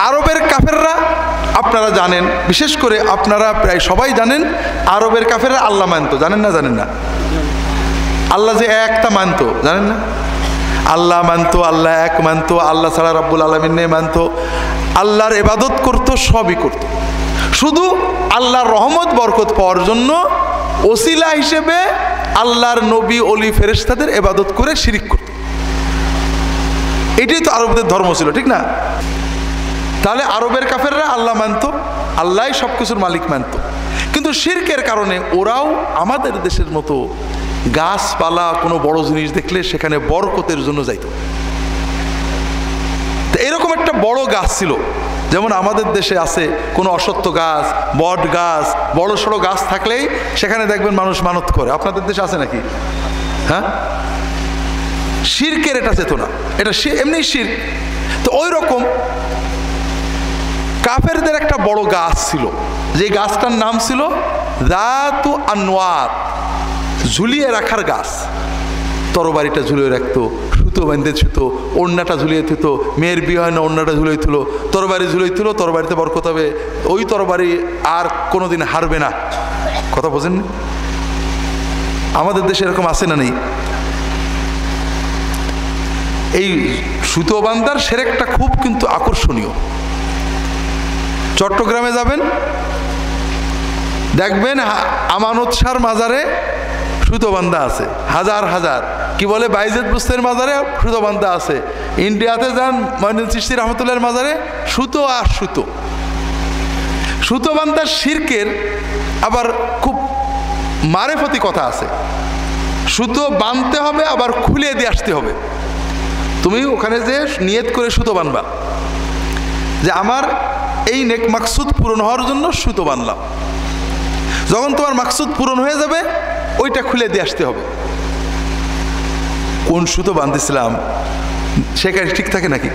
আরবের কাফেররা আপনারা জানেন, বিশেষ করে আপনারা প্রায় সবাই জানেন, আরবের কাফেররা আল্লাহ মানত, জানেন না? জানেন না? আল্লাহ যে একটা মানত, জানেন না? আল্লাহ মানত, আল্লাহ এক মানত, আল্লাহ ছাড়া রব্বুল আলামিন নেই মানত, আল্লাহর ইবাদত করত, সবই করত। শুধু আল্লাহর রহমত বরকত পাওয়ার জন্য ওসিলা হিসেবে আল্লাহর নবী অলি ফেরেশতাদের ইবাদত করে শিরিক করত। এটাই তো আরবদের ধর্ম ছিল, ঠিক না? তাহলে আরবের কাফেররা আল্লাহ মানত, আল্লাহই সব কিছুর মালিক মানত, কিন্তু শিরকের কারণে ওরাও আমাদের দেশের মতো গাছপালা কোনো বড় জিনিস দেখলে সেখানে বরকতের জন্য যাইত। তো এরকম একটা বড় গাছ ছিল, যেমন আমাদের দেশে আছে কোনো অশ্বত্থ গাছ, বট গাছ, বড় সড়ো গাছ থাকলেই সেখানে দেখবেন মানুষ মানত করে। আপনাদের দেশে আছে নাকি? হ্যাঁ, শিরকের এটা চেতনা, এটা এমনি শিরক। তো ওই রকম কাফেরদের একটা বড় গাছ ছিল, যে গাছটার নাম ছিল যাতু আনওয়ার, ঝুলিয়ে রাখার গাছ। তরবারিটা ঝুলিয়ে রাখতো, সুতো বাঁধতে ছিল, ওড়নাটা ঝুলিয়ে থুত, মেয়ের বিয়ে হয় না ওড়নাটা ঝুলিয়ে তুলো, তরবারি ঝুলিয়ে তুলো, তরবারিতে বরকত হবে, ওই তরবারি আর কোনোদিন হারবে না। কথা বোঝেন? আমাদের দেশে এরকম আছে না নেই? এই সুতো বান্ধার সেরেকটা খুব কিন্তু আকর্ষণীয়। চট্টগ্রামে যাবেন, দেখবেন আমানত শাহর মাজারে সুতো বান্ধা আছে, হাজার হাজার। কি বলে, বাইজিদ বুস্তের মাজারে সুতো বান্ধা আছে। ইন্ডিয়াতে যান, মঈনুদ্দিন চিশতি রহমতুল্লাহর মাজারে সুতো আর সুতো। সুতো বান্ধার শিরকের আবার খুব মারেফতি কথা আছে। সুতো বাঁধতে হবে, আবার খুলে দিয়ে আসতে হবে। তুমি ওখানে যে নিয়ত করে সুতো বাঁধবা যে আমার এই নেক মাকসুদ পূরণ হওয়ার জন্য সুতো বাঁধলাম। যখন তোমার মাকসুদ পূরণ হয়ে যাবে, ওইটা খুলে দিয়ে আসতে হবে। কোন সুতো বাঁধতেছিলাম সেখানে ঠিক থাকে নাকি?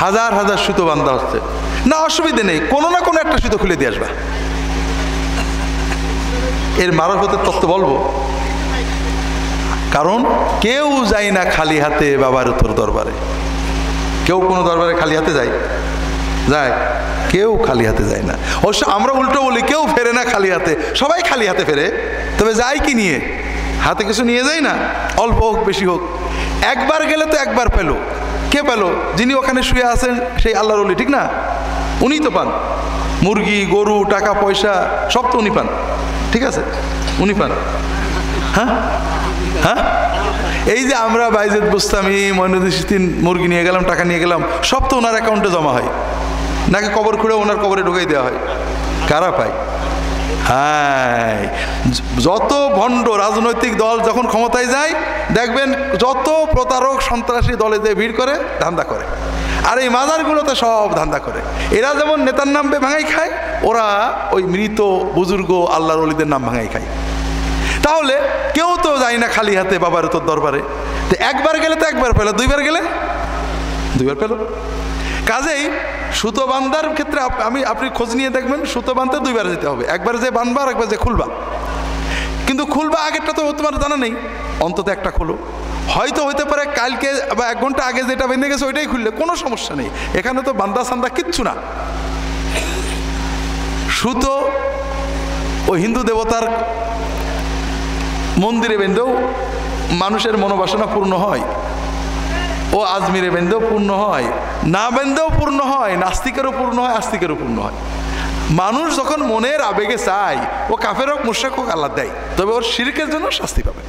হাজার হাজার সুতো বাঁধা হচ্ছে না, অসুবিধে নেই, কোনো না কোনো একটা সুতো খুলে দিয়ে আসবা। এর মারফতের তত্ত্ব বলবো, কারণ কেউ যায় না খালি হাতে বাবার তোর দরবারে। কেউ কোনো দরবারে খালি হাতে যায়? কেউ খালি হাতে যায় না। অবশ্য আমরা উল্টো বলি, কেউ ফেরে না খালি হাতে, সবাই খালি হাতে ফেরে। তবে যায় কি নিয়ে? হাতে কিছু নিয়ে যায় না, অল্প হোক বেশি হোক। একবার গেলে তো একবার পেল। কে পেল? যিনি ওখানে শুয়ে আছেন সেই আল্লাহর ওলি, ঠিক না? উনি তো পান। মুরগি, গরু, টাকা পয়সা সব তো উনি পান, ঠিক আছে? উনি পান। হ্যাঁ হ্যাঁ, এই যে আমরা বাইজিদ বুস্তামি, মঈনুদ্দিন চিশতি মুরগি নিয়ে গেলাম, টাকা নিয়ে গেলাম, সব তো ওনার অ্যাকাউন্টে জমা হয় নাকি কবর খুঁড়ে ওনার কবরে ঢুকাই দেওয়া হয়? কারা পায়? হ্যাঁ, যত ভণ্ড রাজনৈতিক দল যখন ক্ষমতায় যায়, দেখবেন যত প্রতারক সন্ত্রাসী দলে যে ভিড় করে, ধান্দা করে। আর এই মাজারগুলোতে সব ধান্দা করে। এরা যেমন নেতার নাম ভাঙাই খায়, ওরা ওই মৃত বুজুর্গ আল্লাহর ওলিদের নাম ভাঙাই খায়। তাহলে কেউ তো যায় না খালি হাতে বাবার তোর দরবারে। তো একবার গেলে তো একবার পেল, দুইবার গেলে দুইবার পেল। কাজেই সুতো বান্ধার ক্ষেত্রে আপনি খোঁজ নিয়ে দেখবেন, সুতো বাঁধতে দুইবার যেতে হবে। একবার যে বাঁধবা আর একবার যে খুলবা। কিন্তু খুলবা আগেরটা তো তোমার জানা নেই, অন্তত একটা খোলো। হয়তো হইতে পারে কালকে বা 1 ঘন্টা আগে যেটা বেঁধে গেছে ওইটাই খুললে কোনো সমস্যা নেই। এখানে তো বান্দা সান্দা কিচ্ছু না। সুতো ও হিন্দু দেবতার মন্দিরে বেঁধেও মানুষের মনোবাসনা পূর্ণ হয়, ও আজমিরে বেঁধেও পূর্ণ হয়, না বেঁধেও পূর্ণ হয়, নাস্তিকেরও পূর্ণ হয়, আস্তিকেরও পূর্ণ হয়। মানুষ যখন মনের আবেগে চায়, ও কাফের হোক মুশরিক হোক আল্লাহ দেয়, তবে ওর শিরকের জন্য শাস্তি পাবে।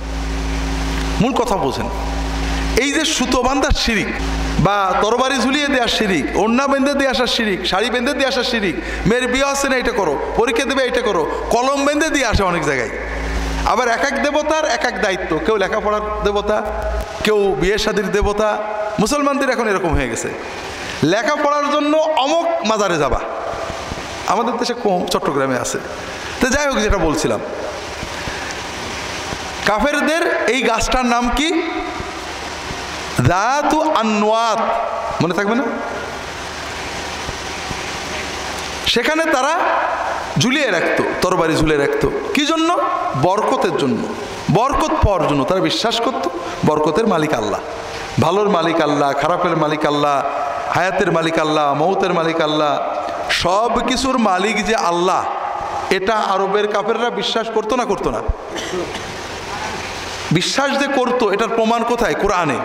মূল কথা বোঝেন। এই যে সুতো বান্ধার শিরিক, বা তরবারি ঝুলিয়ে দেওয়ার শিরিক, ওড়না বেঁধে দিয়ে আসার শিরিক, শাড়ি বেঁধে দিয়ে আসার শিরিক, মেয়ের বিয়ে হচ্ছে না এটা করো, পরীক্ষা দেবে এটা করো, কলম বেঁধে দিয়ে আসে অনেক জায়গায়। আবার এক এক দেবতার এক এক দায়িত্ব, কেউ লেখাপড়ার দেবতা, কেউ বিয়ে শাদীর দেবতা। মুসলমানদের এখন এরকম হয়ে গেছে, লেখাপড়ার জন্য অমুক মাজারে যাবা। আমাদের দেশে কম, চট্টগ্রামে আছে। তো যাই হোক, যেটা বলছিলাম, কাফেরদের এই গাছটার নাম কি? যাতু আনওয়াত, মনে থাকবে না? সেখানে তারা ঝুলিয়ে রাখতো, তরবারি ঝুলিয়ে রাখতো। কি জন্য? বরকতের জন্য, বরকত পাওয়ার জন্য। তারা বিশ্বাস করত বরকতের মালিক আল্লাহ, ভালোর মালিক আল্লাহ, খারাপের মালিক আল্লাহ, হায়াতের মালিক আল্লাহ, মৌতের মালিক আল্লাহ, সব কিছুর মালিক যে আল্লাহ, এটা আরবের কাফেররা বিশ্বাস করতো না করতো না? বিশ্বাস যে করতো, এটার প্রমাণ কোথায়? কোরআনে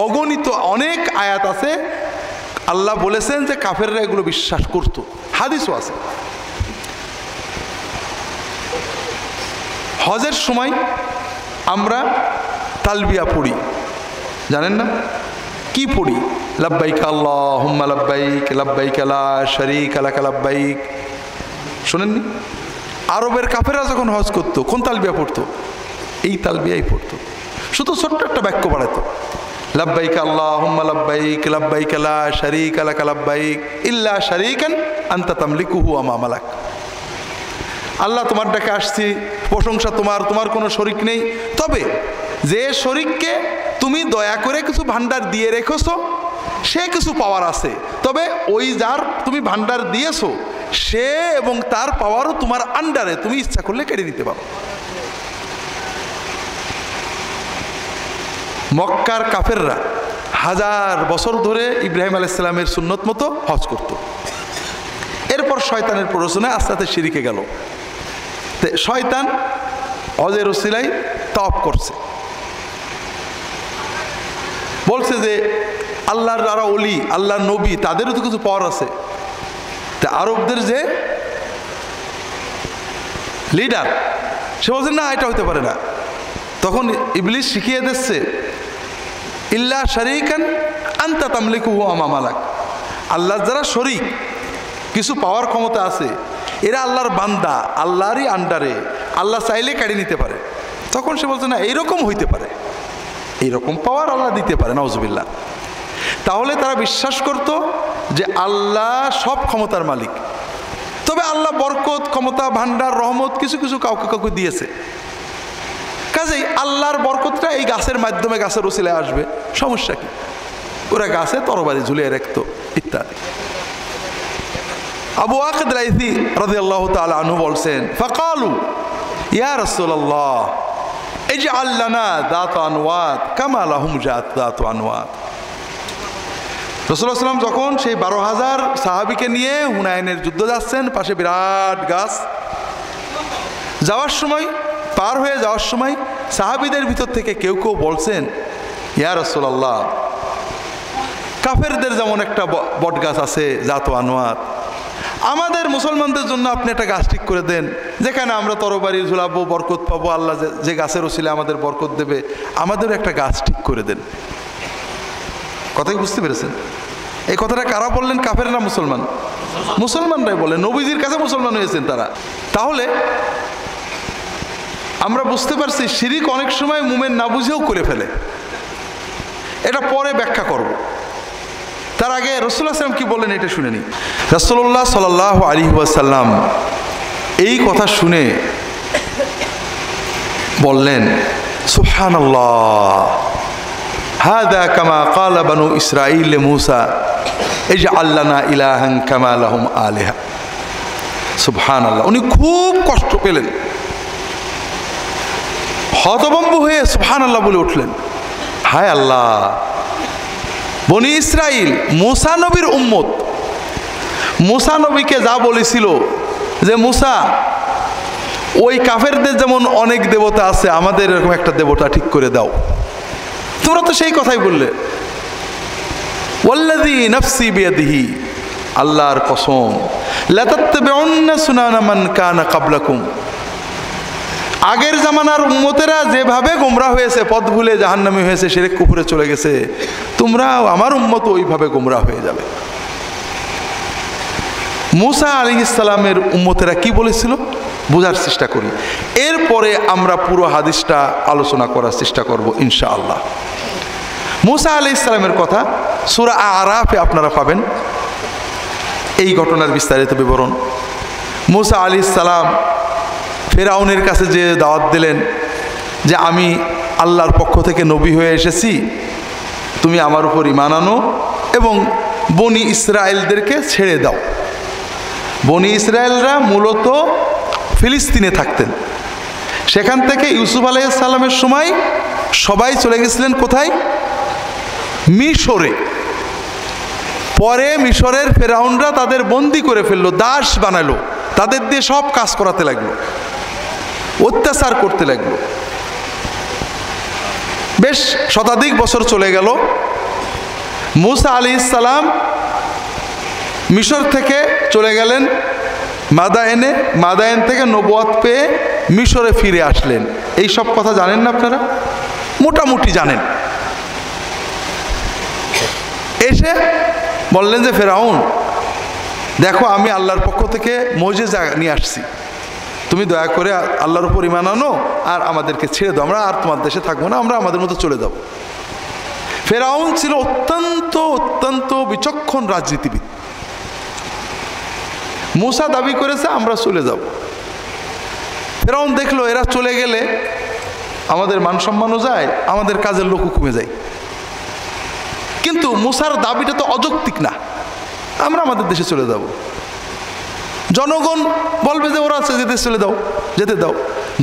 অগণিত অনেক আয়াত আছে, আল্লাহ বলেছেন যে কাফেররা এগুলো বিশ্বাস করতো, হাদিসও আছে। হজের সময় আমরা তালবিয়া পড়ি, জানেন না? কি পড়ি? লাব্বাইক আল্লাহুম্মা লাব্বাইক, লাব্বাইক লা শারীকা লাক লাব্বাইক। শোনেননি? আরবের কাফেররা যখন হজ করতো কোন তালবিয়া পড়তো? এই তালবিয়াই পড়তো। শুধু ছোট্ট একটা বাক্য বাড়াতো, লাব্বাইক আল্লাহুম্মা লাব্বাইক, লাব্বাইক লা শারীকা লাক লাব্বাইক ইল্লা শারীকান আনতা তামলিকুহু ওয়া মা মালাক। আল্লাহ, তোমার ডাকে আসছি, প্রশংসা তোমার, তোমার কোনো শরিক নেই, তবে যে শরিককে তুমি দয়া করে কিছু ভান্ডার দিয়ে রেখেছো সে কিছু পাওয়ার আছে, তবে ওই যার তুমি ভান্ডার দিয়েছো সে এবং তার পাওয়ারও তোমার আন্ডারে, তুমি ইচ্ছা করলে কেড়ে নিতে পারো। মক্কার কাফেররা হাজার বছর ধরে ইব্রাহিম আলাইহিস সালামের সুন্নত মতো হজ করত। এরপর শয়তানের প্ররোচনায় আস্তে আস্তে শিরিকে গেল। শয়তান হজের ওসিলায় তাওয়াফ করছে, বলছে যে আল্লাহর যারা ওলি, আল্লাহর নবী, তাদেরও তো কিছু পাওয়ার আছে। তা আরবদের যে লিডার, সে বলছে না, এটা হইতে পারে না। তখন ইবলিস শিখিয়ে দিচ্ছে, ইল্লা শারীকান আনতা তামলিকুহু ওয়া মা মালাক। আল্লাহর যারা শরীক, কিছু পাওয়ার ক্ষমতা আছে, এরা আল্লাহর বান্দা, আল্লাহরই আন্ডারে, আল্লাহ চাইলে কাড়ি নিতে পারে। তখন সে বলছে না, এইরকম হইতে পারে, এইরকম পাওয়ার আল্লাহ দিতে পারে, নাউজুবিল্লাহ। তাহলে তারা বিশ্বাস করত যে আল্লাহ সব ক্ষমতার মালিক, তবে আল্লাহ বরকত, ক্ষমতা, ভান্ডার, রহমত কিছু কিছু কাউকে কাউকে দিয়েছে। কাজেই আল্লাহর বরকতটা এই গাছের মাধ্যমে, গাছের ওসিলায় আসবে, সমস্যা কি? ওরা গাছে তরবারি ঝুলিয়ে রাখতো ইত্যাদি। আবু ওয়াকিদ লাইথি রাদিয়াল্লাহু তাআলা আনহু বলছেন, ফাকালু ইয়া রাসূলুল্লাহ ইজআল লানা যাত আনওয়াত কামা লাহুম যাত আনওয়াত। রাসূলুল্লাহ সাল্লাল্লাহু আলাইহি ওয়াসাল্লাম যখন সেই 12,000 সাহাবীকে নিয়ে হুনাইনের যুদ্ধ যাচ্ছেন, পাশে বিরাট গাছ, যাওয়ার সময়, পার হয়ে যাওয়ার সময় সাহাবীদের ভিতর থেকে কেউ কেউ বলছেন, ইয়া রাসূলুল্লাহ, কাফেরদের যেমন একটা বট গাছ আছে জাত আনওয়াত, আমাদের মুসলমানদের জন্য আপনি একটা গাছ ঠিক করে দেন, যেখানে আমরা তরবারি ঝুলাবো, বরকত পাবো, আল্লাহ যে গাছের ওসিলায় আমাদের বরকত দেবে, আমাদেরও একটা গাছ ঠিক করে দেন। কথাই বুঝতে পেরেছেন? এই কথাটা কারা বললেন? কাফের না মুসলমান? মুসলমানরাই বলেন, নবীজির কাছে মুসলমান হয়েছেন তারা। তাহলে আমরা বুঝতে পারছি শিরিক অনেক সময় মুমিন না বুঝেও করে ফেলে। এটা পরে ব্যাখ্যা করব। তার আগে রাসূলুল্লাহ সাল্লাল্লাহু আলাইহি ওয়াসাল্লাম কি বললেন এটা শুনে নিই। রাসূলুল্লাহ সাল্লাল্লাহু আলাইহি ওয়াসাল্লাম এই কথা শুনে বললেন, সুবহানাল্লাহ, হাযা কামা ক্বালা বানু ইসরাঈল লিমূসা ইজআল লানা ইলাহান কামা লাহুম আলিহা। সুবহানাল্লাহ। উনি খুব কষ্ট পেলেন, হতভম্ব হয়ে সুবহানাল্লাহ বলে উঠলেন, হায় আল্লাহ, বনি ইসরাইল মুসা নবীর উম্মত, মুসা নবীকে যা বলেছিল যে মুসা, ওই কাফেরদের যেমন অনেক দেবতা আছে, আমাদের এরকম একটা দেবতা ঠিক করে দাও। তোমরা তো সেই কথাই বললে, ওয়াল্লাযী নাফসি বিয়াদিহি, আল্লাহর কসম, লাতাত্তাবিউন্না সুনানা মান কানা ক্বাবলাকুম, আগের জামানার উম্মতেরা যেভাবে গোমরা হয়েছে, পথ ভুলে জাহান্নামী হয়েছে, শিরক কুফরে চলে গেছে, তোমরাও আমার উম্মত ওইভাবে গোমরা হয়ে যাবে। মুসা আলাইহিস সালামের উম্মতেরা কি বলেছিল বোঝার চেষ্টা করি, এরপরে আমরা পুরো হাদিসটা আলোচনা করার চেষ্টা করব ইনশাআল্লাহ। মুসা আলাইহিস সালামের কথা সূরা আরাফে আপনারা পাবেন এই ঘটনার বিস্তারিত বিবরণ। মুসা আলাইহিস সালাম ফেরাউনের কাছে যে দাওয়াত দিলেন যে আমি আল্লাহর পক্ষ থেকে নবী হয়ে এসেছি, তুমি আমার উপর ঈমান আনো এবং বনি ইসরায়েলদেরকে ছেড়ে দাও। বনি ইসরায়েলরা মূলত ফিলিস্তিনে থাকতেন, সেখান থেকে ইউসুফ আলাইহিস সালামের সময় সবাই চলে গেছিলেন কোথায়? মিশরে। পরে মিশরের ফেরাউনরা তাদের বন্দি করে ফেললো, দাস বানালো, তাদের দিয়ে সব কাজ করাতে লাগলো, অত্যাচার করতে লাগলো। বেশ শতাধিক বছর চলে গেল। মুসা আলাইহিস সালাম মিশর থেকে চলে গেলেন মাদায়েনে, মাদায়েন থেকে নবুয়ত পেয়ে মিশরে ফিরে আসলেন। এই সব কথা জানেন না আপনারা? মোটামুটি জানেন। এসে বললেন যে ফেরাউন, দেখো আমি আল্লাহর পক্ষ থেকে মুজিজা নিয়ে আসছি, তুমি দয়া করে আল্লাহর উপর ঈমান আনো আর আমাদেরকে ছেড়ে দাও, আমরা আর তোমার দেশে থাকবো না, আমরা আমাদের মতো চলে যাব। ফেরাউন ছিল অত্যন্ত অত্যন্ত বিচক্ষণ রাজনীতিবিদ। মুসা দাবি করেছে আমরা চলে যাব। ফেরাউন দেখলো এরা চলে গেলে আমাদের মান সম্মানও যায়, আমাদের কাজের লোকও কমে যায়। কিন্তু মুসার দাবিটা তো অযৌক্তিক না, আমরা আমাদের দেশে চলে যাব। জনগণ বলবে যে ওরা যেতে চলে দাও, যেতে দাও।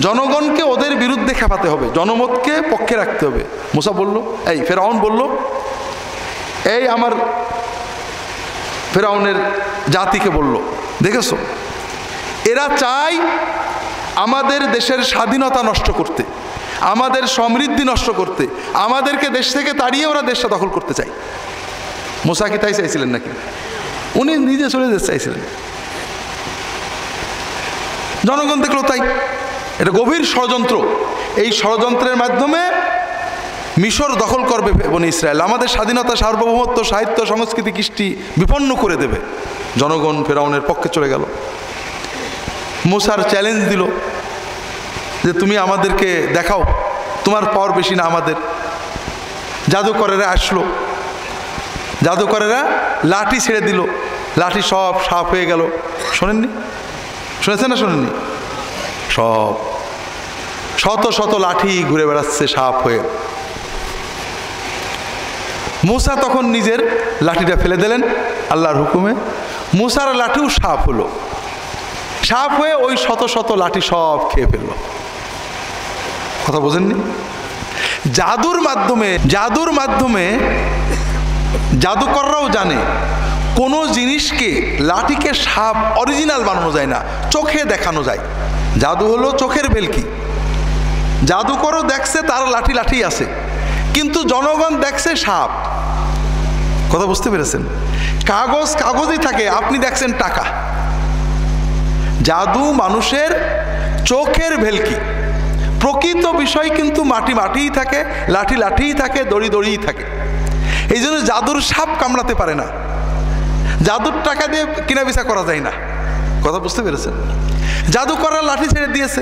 জনগণকে ওদের বিরুদ্ধে খেপাতে হবে, জনমতকে পক্ষে রাখতে হবে। মুসা বলল, এই ফেরাউন বলল, এই আমার ফেরাউনের জাতিকে বলল, দেখেছো এরা চায় আমাদের দেশের স্বাধীনতা নষ্ট করতে, আমাদের সমৃদ্ধি নষ্ট করতে, আমাদেরকে দেশ থেকে তাড়িয়ে ওরা দেশটা দখল করতে চায়। মুসা কি তাই চাইছিলেন নাকি? উনি নিজে চলে যেতে চাইছিলেন। জনগণ দেখলো তাই, এটা গভীর ষড়যন্ত্র। এই ষড়যন্ত্রের মাধ্যমে মিশর দখল করবে বনি ইসরায়েল, আমাদের স্বাধীনতা, সার্বভৌমত্ব, সাহিত্য, সংস্কৃতি, কৃষ্টি বিপন্ন করে দেবে। জনগণ ফেরাউনের পক্ষে চলে গেল। মুসার চ্যালেঞ্জ দিল যে তুমি আমাদেরকে দেখাও, তোমার পাওয়ার বেশি না আমাদের। জাদুকরেরা আসলো, জাদুকরেরা লাঠি ছেড়ে দিল, লাঠি সব সাফ হয়ে গেল। শোনেননি? শুনেছেন না শোনেননি? সব শত শত লাঠি ঘুরে বেড়াচ্ছে সাফ হয়ে। মুসা তখন নিজের লাঠিটা ফেলে দিলেন আল্লাহর হুকুমে। মুসার লাঠিও সাফ হলো, সাফ হয়ে ওই শত শত লাঠি সব খেয়ে ফেললো। কথা বোঝেননি? জাদুর মাধ্যমে জাদুকররাও জানে কোনো জিনিসকে, লাঠিকে সাপ অরিজিনাল বানানো যায় না, চোখে দেখানো যায়। জাদু হলো চোখের ভেলকি। জাদুকরও দেখছে তার লাঠি লাঠি আছে, কিন্তু জনগণ দেখছে সাপ। কথা বুঝতে পেরেছেন? কাগজ কাগজই থাকে, আপনি দেখছেন টাকা। জাদু মানুষের চোখের ভেলকি, প্রকৃত বিষয় কিন্তু মাটি মাটিই থাকে, লাঠি লাঠিই থাকে, দড়ি দড়িই থাকে। এই জন্য জাদুর সাপ কামড়াতে পারে না, জাদুর টাকা দিয়ে কিনা বেচা করা যায় না। কথা বুঝতে পেরেছেন? জাদুকররা লাঠি ছেড়ে দিয়েছে,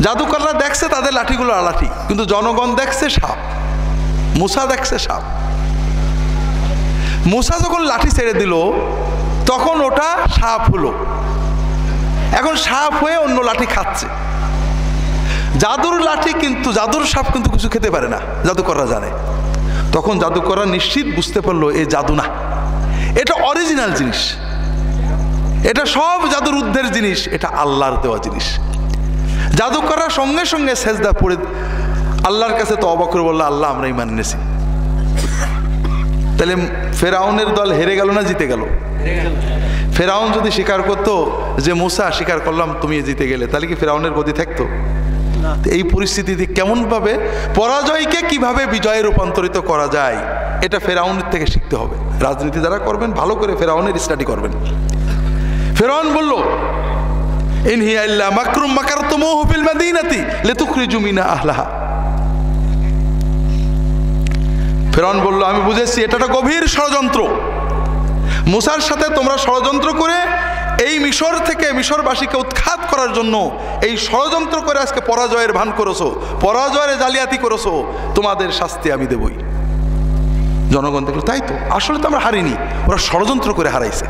জাদুকররা দেখছে তাদের লাঠিগুলো লাঠি, কিন্তু জনগণ দেখছে সাপ। মুসা দেখছে সাপ। মুসা যখন লাঠি ছেড়ে দিল তখন ওটা সাপ হলো। এখন সাপ হয়ে অন্য লাঠি খাচ্ছে। জাদুর লাঠি কিন্তু, জাদুর সাপ কিন্তু কিছু খেতে পারে না, জাদুকররা জানে। তখন জাদুকররা নিশ্চিত বুঝতে পারলো এ জাদু না, এটা অরিজিনাল জিনিস, এটা সব জাদুর ঊর্ধ্বের জিনিস, এটা আল্লাহর দেওয়া জিনিস। জাদুকররা সঙ্গে সঙ্গে সেজদা পড়ে আল্লাহর কাছে তওবা করে বলল, আল্লাহ আমরা ঈমান এনেছি। তাহলে ফেরাউনের দল হেরে গেল না জিতে গেল? ফেরাউন যদি স্বীকার করতো যে মুসা স্বীকার করলাম তুমি জিতে গেলে, তাহলে কি ফেরাউনের গদি থাকতো? এই পরিস্থিতিতে কেমনভাবে পরাজয়কে কিভাবে বিজয়ে রূপান্তরিত করা যায়, এটা ফেরাউনের থেকে শিখতে হবে। রাজনীতি যারা করবেন ভালো করে ফেরাউনের স্টাডি করবেন। ফেরাউন বলল, ইন হিয়া ইল্লা মাকরুম মাকারতুমুহু ফিল মাদিনাতি লিতুখরিজু মিনহা আহলাহা। ফেরাউন বলল, আমি বুঝেছি এটা একটা গভীর ষড়যন্ত্র। মুসার সাথে তোমরা ষড়যন্ত্র করে এই মিশর থেকে মিশরবাসীকে উৎখাত করার জন্য এই ষড়যন্ত্র করে আজকে পরাজয়ের ভান করেছো, পরাজয়ের জালিয়াতি করেছো, তোমাদের শাস্তি আমি দেবই। জনগণ দেখলো তাই তো, আসলে তো আমরা হারিনি, ওরা ষড়যন্ত্র করে হারাইছে।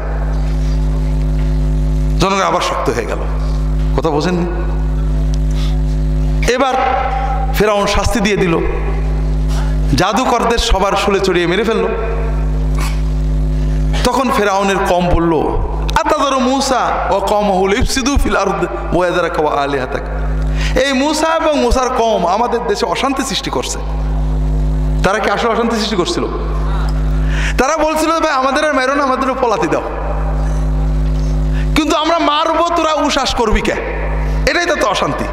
জনগণ আবার শক্ত হয়ে গেল। কথা বোঝেন? এবার ফেরাউন শাস্তি দিয়ে দিল, জাদুকরদের সবার শুলে চড়িয়ে মেরে ফেললো। তখন ফেরাউনের কম বলল, আতাযারু মূসা ওয়া কওমাহু লিফসিদু ফিল আরদ ওয়া ইয়াযরাকা ওয়া আলিহাতাক। এই মূসা এবং মূসার কওম আমাদের দেশে অশান্তি সৃষ্টি করছে। তারা কি আসলে অশান্তি সৃষ্টি করছিল? তারা বলছিল ভাই আমাদের আর মেরো না, আমাদেরও পলাতি দাও, কিন্তু আমরা মারবো, তোরা উশ্বাস করবি কে? এটাই তো অশান্তি।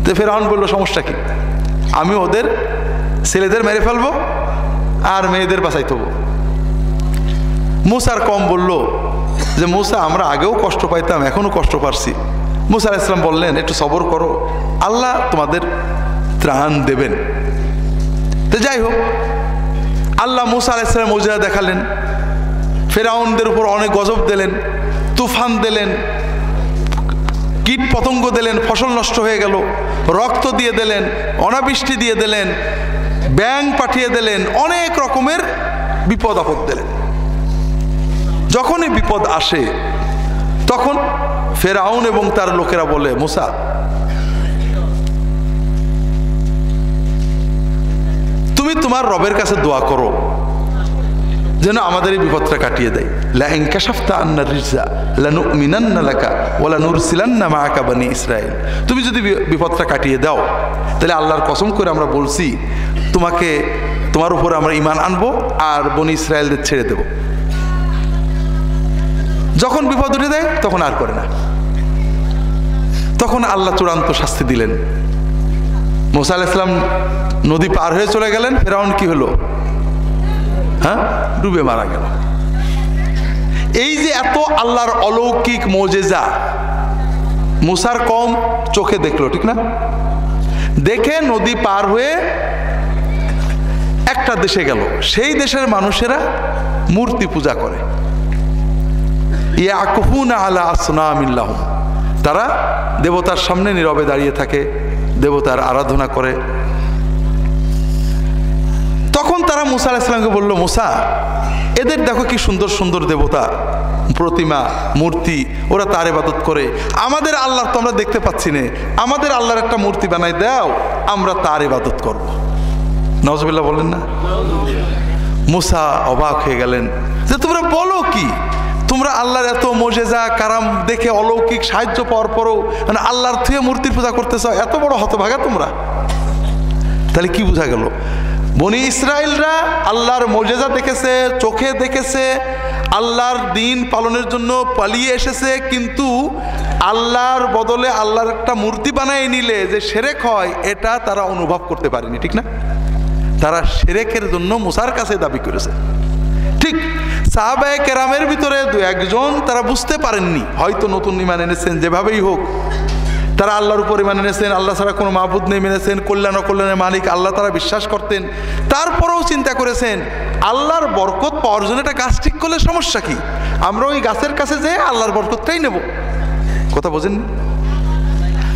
তো ফেরাউন বলল সমস্যা কি, আমি ওদের ছেলেদের মেরে ফেলবো আর মেয়েদের বাঁচাইতে হবো। মুসার কম বলল যে মুসা আমরা আগেও কষ্ট পাইতাম, এখনো কষ্ট পাচ্ছি। মুসা আলাইহিস সালাম বললেন একটু সবর করো, আল্লাহ তোমাদের ত্রাণ দেবেন। তো যাই হোক, আল্লাহ মুসা আলাইহিস সালাম মুজিজা দেখালেন, ফেরাউনদের উপর অনেক গজব দিলেন, তুফান দিলেন, কীট পতঙ্গ দিলেন, ফসল নষ্ট হয়ে গেল, রক্ত দিয়ে দিলেন, অনাবৃষ্টি দিয়ে দিলেন, ব্যাঙ পাঠিয়ে দিলেন, অনেক রকমের বিপদ আপদ দিলেন। যখনই বিপদ আসে তখন ফেরাউন এবং তার লোকেরা বলে মুসা তুমি তোমার রবের কাছে দোয়া করো যেন আমাদের এই বিপদটা কাটিয়ে দেয়। লা ইন কাশাফতা আন্না রিজা লানুমিনান্না লাকা ওয়া লানুরসিলান্না মাআকা বনি ইসরাঈল, তুমি যদি বিপদটা কাটিয়ে দাও তাহলে আল্লাহর কসম করে আমরা বলছি তোমার উপরে আমরা ঈমান আনবো আর বনি ইসরাঈলদের ছেড়ে দেব। যখন বিপদ উঠে দেয় তখন আর করে না। তখন আল্লাহ চূড়ান্ত শাস্তি দিলেন। মুসা আলাইহিস সালাম নদী পার হয়ে চলে গেলেন, ফেরাউন কি হলো? ডুবে মারা গেল। এই যে এত আল্লাহর অলৌকিক মোজেজা মুসার কম চোখে দেখলো, ঠিক না? দেখে নদী পার হয়ে একটা দেশে গেল। সেই দেশের মানুষেরা মূর্তি পূজা করে, ইয়াকুফুনা আলা আসনামিল্লাহুম, তারা দেবতার সামনে নীরবে দাঁড়িয়ে থাকে, দেবতার আরাধনা করে। তখন তারা মুসা আলাইহিস সালামকে বলল, মুসা এদের দেখো কি সুন্দর সুন্দর দেবতা, প্রতিমা, মূর্তি, ওরা তার ইবাদত করে, আমাদের আল্লাহর তো আমরা দেখতে পাচ্ছি না, আমাদের আল্লাহর একটা মূর্তি বানাই দাও, আমরা তার ইবাদত করব। নাউজুবিল্লাহ বলেন না? মুসা অবাক হয়ে গেলেন যে তোমরা বলো কি, তোমরা আল্লাহর এত মোজেজা কারাম দেখে অলৌকিক সাহায্য পাওয়ার পরও মানে আল্লাহর থুয়ে মূর্তির পূজা করতেছ, এত বড় হতভাগা তোমরা। তাহলে কি বোঝা গেল? বনি ইসরাইলরা আল্লাহর মোজেজা দেখেছে, চোখে দেখেছে, আল্লাহর দিন পালনের জন্য পালিয়ে এসেছে, কিন্তু আল্লাহর বদলে আল্লাহর একটা মূর্তি বানায় নিলে যে শিরক হয় এটা তারা অনুভব করতে পারেনি, ঠিক না? তারা শিরকের জন্য মুসার কাছে দাবি করেছে। ঠিক সাহাবায়ে কেরামের ভিতরে দু একজন তারা বুঝতে পারেননি, হয়তো নতুন ঈমান এনেছেন, যেভাবেই হোক তারা আল্লাহর উপর ঈমান এনেছেন, আল্লাহ ছাড়া কোনো মাবুদ নেই মেনেছেন, কল্যাণ অকল্যাণের মালিক আল্লাহ তারা বিশ্বাস করতেন। তারপরেও চিন্তা করেছেন আল্লাহর বরকত পাওয়ার জন্য একটা গাছ ঠিক করলে সমস্যা কি, আমরা ওই গাছের কাছে যেয়ে আল্লাহর বরকতটাই নেব। কথা বোঝেন?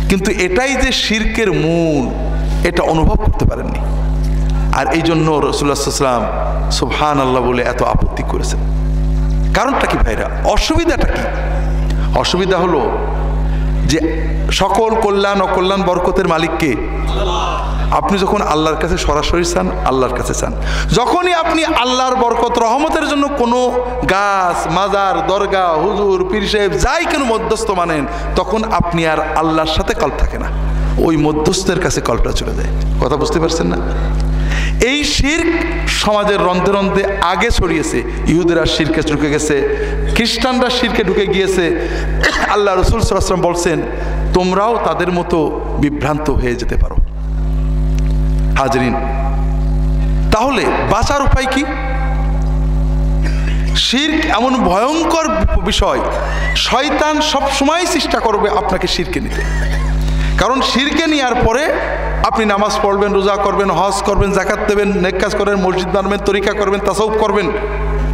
কিন্তু এটাই যে শিরকের মূল, এটা অনুভব করতে পারেননি। আর এই জন্য রাসূলুল্লাহ সাল্লাল্লাহু আলাইহি ওয়াসাল্লাম সুবহানাল্লাহ বলে এত আপত্তি করেছেন। কারণটা কি ভাইরা? অসুবিধাটা কি? অসুবিধা হলো যে সকল কল্যাণ অকল্যাণ বরকতের মালিককে আপনি যখন আল্লাহর কাছে সরাসরি চান, আল্লাহর কাছে চান, যখনই আপনি আল্লাহর বরকত রহমতের জন্য কোনো গাছ, মাজার, দরগা, হুজুর, পীর সাহেব যাই কেন মধ্যস্থ মানেন, তখন আপনি আর আল্লাহর সাথে কল থাকে না, ওই মধ্যস্থের কাছে কলটা চলে যায়। কথা বুঝতে পারছেন না? এই শিরক সমাজের রন্ধে রন্ধে আগে ছড়িয়েছে। ইহুদিরা শিরকে ঢুকে গেছে, খ্রিস্টানরা শিরকে ঢুকে গিয়েছে। আল্লাহ রাসূল সাল্লাল্লাহু আলাইহি ওয়াসাল্লাম বলছেন তোমরাও তাদের মতো বিভ্রান্ত হয়ে যেতে পারো। হাজরিন, তাহলে বাঁচার উপায় কি? শিরক এমন ভয়ঙ্কর বিষয়, শয়তান সবসময় চেষ্টা করবে আপনাকে শিরকে নিতে। কারণ শিরকে নেওয়ার পরে আপনি নামাজ পড়বেন, রোজা করবেন, হজ করবেন, যাকাত দেবেন, নেক কাজ করবেন, মসজিদ বানাবেন, তরিকা করবেন, তাসাউফ করবেন,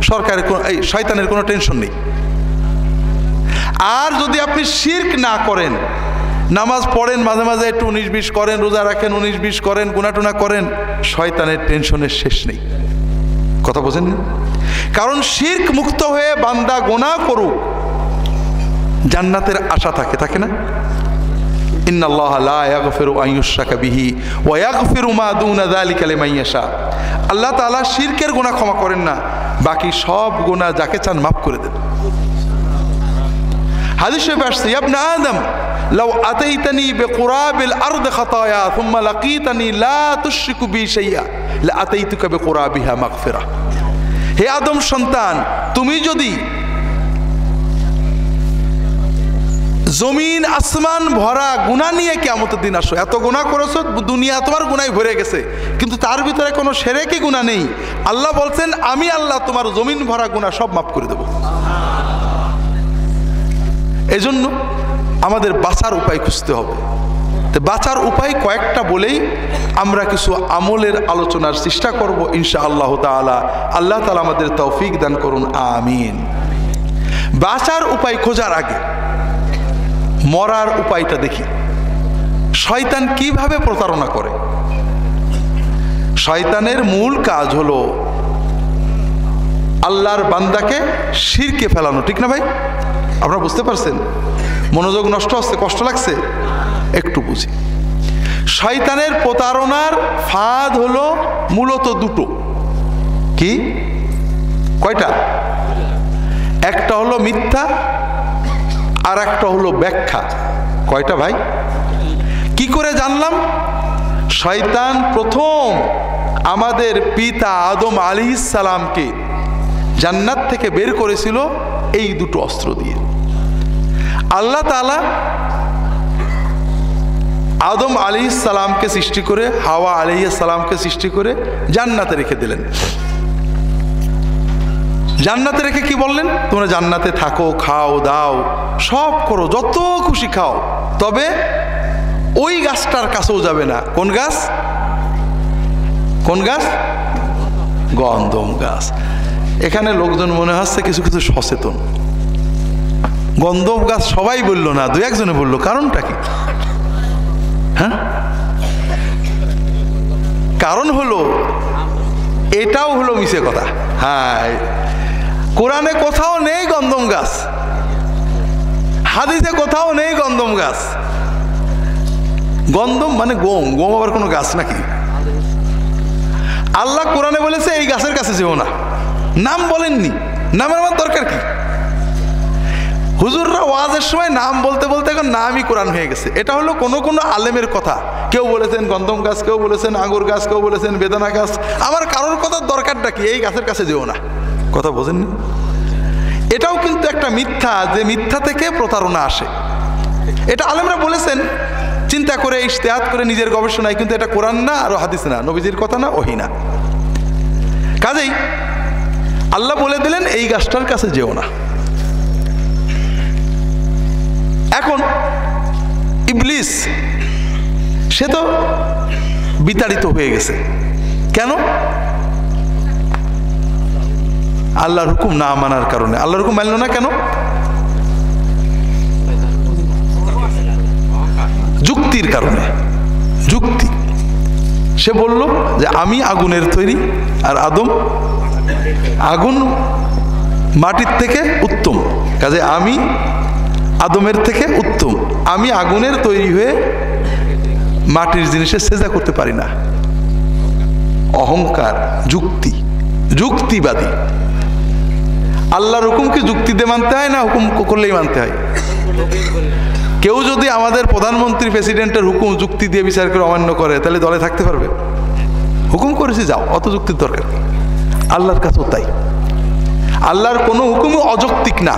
সরকারের এই শয়তানের কোনো টেনশন নেই। আর যদি আপনি শিরক না করেন, নামাজ পড়েন, মাঝে মাঝে একটু 19-20 করেন, রোজা রাখেন, 19-20 করেন, গুনাটুনা করেন, শয়তানের টেনশনের শেষ নেই। কথা বোঝেন না? কারণ শিরক মুক্ত হয়ে বান্দা গুনাহ করুক, জান্নাতের আশা থাকে না? ইন্নাল্লাহা লা ইয়াগফিরু আন ইউশরাকা বিহি ওয়া ইয়াগফিরু মা দুনা যালিকা লিমান ইয়াশা। আল্লাহ তাআলা শিরকের গুনাহ ক্ষমা করেন না, বাকি সব গুনাহ যাকে চান মাফ করে দেন। হাদিসে আসছে ইয়া ইবনে আদম লাউ আতাইতানি বিকুরাবিল আরদ খাতায়া সুম্মা লাকিতানি লা তুশরিকু বি শাইআ লা আতাইতুকা বিকুরাবিহা মাগফিরা। হে আদম সন্তান, তুমি যদি জমিন আসমান ভরা গুনাহ নিয়ে কিয়ামতের দিন আসো, এত গুনাহ করেছো, দুনিয়া তোমার গুনায় ভরে গেছে, কিন্তু তার ভিতরে কোনো শিরকি গুনাহ নেই, আল্লাহ বলছেন আমি আল্লাহ তোমার জমিন ভরা গুনাহ সব মাফ করে দেব। এজন্য আমাদের বাঁচার উপায় খুঁজতে হবে। তো বাঁচার উপায় কয়েকটা বলেই আমরা কিছু আমলের আলোচনার চেষ্টা করব ইনশাআল্লাহ তাআলা। আল্লাহ তাআলা আমাদের তৌফিক দান করুন, আমিন। বাঁচার উপায় খোঁজার আগে মরার উপায়টা দেখি। শয়তান কিভাবে প্রতারণা করে? শয়তানের মূল কাজ হলো আল্লাহর বান্দাকে শিরকে ফেলানো, ঠিক না ভাই? আপনারা বুঝতে পারছেন? মনোযোগ নষ্ট হচ্ছে, কষ্ট লাগছে? একটু বুঝি। শয়তানের প্রতারণার ফাঁদ হলো মূলত দুটো। কি? কয়টা? একটা হলো মিথ্যা, আর একটা হলো ব্যাখ্যা। কয়টা ভাই? কি করে জানলাম? শয়তান প্রথম আমাদের পিতা আদম আলাইহিস সালামকে জান্নাত থেকে বের করেছিল এই দুটো অস্ত্র দিয়ে। আল্লাহ তাআলা আদম আলাইহিস সালামকে সৃষ্টি করে, হাওয়া আলাইহিস সালামকে সৃষ্টি করে জান্নাতে রেখে দিলেন। জান্নাতে রেখে কি বললেন? তোমরা জান্নাতে থাকো, খাও দাও, সব করো, যত খুশি খাও, তবে ওই গাছটার কাছেও যাবে না। কোন গাছ? কোন গাছ? গন্ধম গাছ। এখানে লোকজন মনে হচ্ছে কিছু কিছু সচেতন। গন্ধম গাছ সবাই বললো না, দু একজনে বললো। কারণটা কি? হ্যাঁ, কারণ হলো এটাও হলো মিছে কথা। হ্যাঁ, কোরআনে কোথাও নেই গন্ধম গাছ, হাদিসে কোথাও নেই গন্ধম গাছ। গন্ধম মানে গম, গম আবার কোনো গাছ নাকি? আল্লাহ কোরআনে বলেছে এই গাছের কাছে যেও না। নাম বলেননি, নামের আমার দরকার কি? হুজুররা ওয়াজের সময় নাম বলতে বলতে এখন নামই কোরআন হয়ে গেছে। এটা হলো কোনো কোনো আলেমের কথা। কেউ বলেছেন গন্ধম গাছ, কেউ বলেছেন আঙ্গুর গাছ, কেউ বলেছেন বেদানা গাছ। আমার কারোর কথার দরকারটা কি? এই গাছের কাছে যেও না। কথা বোঝেননি? এটাও কিন্তু একটা মিথ্যা, যে মিথ্যা থেকে প্রতারণা আসে। এটা আলেমরা বলেছেন চিন্তা করে, ইজতিহাদ করে, নিজের গবেষণায়, কিন্তু এটা কোরআন না, আর হাদিস না, নবীজির কথা না, ওহী না। কাজেই আল্লাহ বলে দিলেন এই গাছটার কাছে যেও না। এখন ইবলিস সে তো বিতাড়িত হয়ে গেছে। কেন? আল্লাহর হুকুম না মানার কারণে। আল্লাহর হুকুম মানল না কেন? যুক্তির কারণে। যুক্তি। সে বলল যে আমি আগুনের তৈরি, আর আদম আগুন মাটির থেকে উত্তম, কাজে আমি আদমের থেকে উত্তম। আমি আগুনের তৈরি হয়ে মাটির জিনিসে সেজদা করতে পারি না। অহংকার, যুক্তি, যুক্তিবাদী। আল্লাহর হুকুমকে যুক্তি দিয়ে মানতে হয় না হুকুম করলেই মানতে হয়? কেউ যদি আমাদের প্রধানমন্ত্রী প্রেসিডেন্টের হুকুম যুক্তি দিয়ে বিচার করে অমান্য করে, তাহলে দলে থাকতে পারবে? হুকুম করেছি যাও, অত যুক্তির দরকার। আল্লাহর কাছেও তাই। আল্লাহর কোনো হুকুমই অযৌক্তিক না,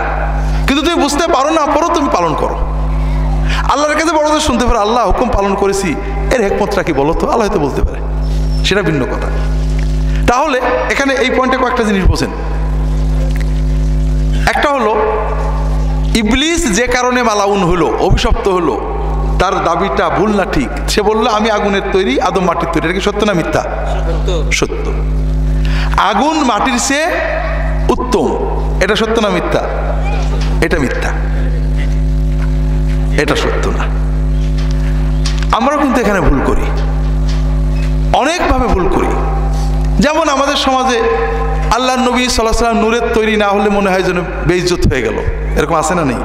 কিন্তু তুমি বুঝতে পারো না পারো, তুমি পালন করো। আল্লাহর কাছে বড়দের শুনতে পারো, আল্লাহ হুকুম পালন করেছি, এর হিকমতটা কি বলো তো? আল্লাহ হয়তো বলতে পারে, সেটা ভিন্ন কথা। তাহলে এখানে এই পয়েন্টে কয়েকটা জিনিস বোঝেন। একটা হলো ইবলিস যে কারণে মালাউন হলো, অভিশপ্ত হলো, তার দাবিটা ভুল না ঠিক? সে বললো আমি আগুনের তৈরি, আদম মাটির তৈরি। এটা কি সত্য না মিথ্যা? সত্য। আগুন মাটির চেয়ে উত্তম, এটা সত্য না মিথ্যা? এটা মিথ্যা, এটা সত্য না। আমরাও কিন্তু এখানে ভুল করি, অনেকভাবে ভুল করি। যেমন আমাদের সমাজে আল্লাহর নবী সাল্লাল্লাহু আলাইহি ওয়াসাল্লাম নূরের তৈরি না হলে মনে হয় যেন বেইজ্জত হয়ে গেল, এরকম আছে না নেই?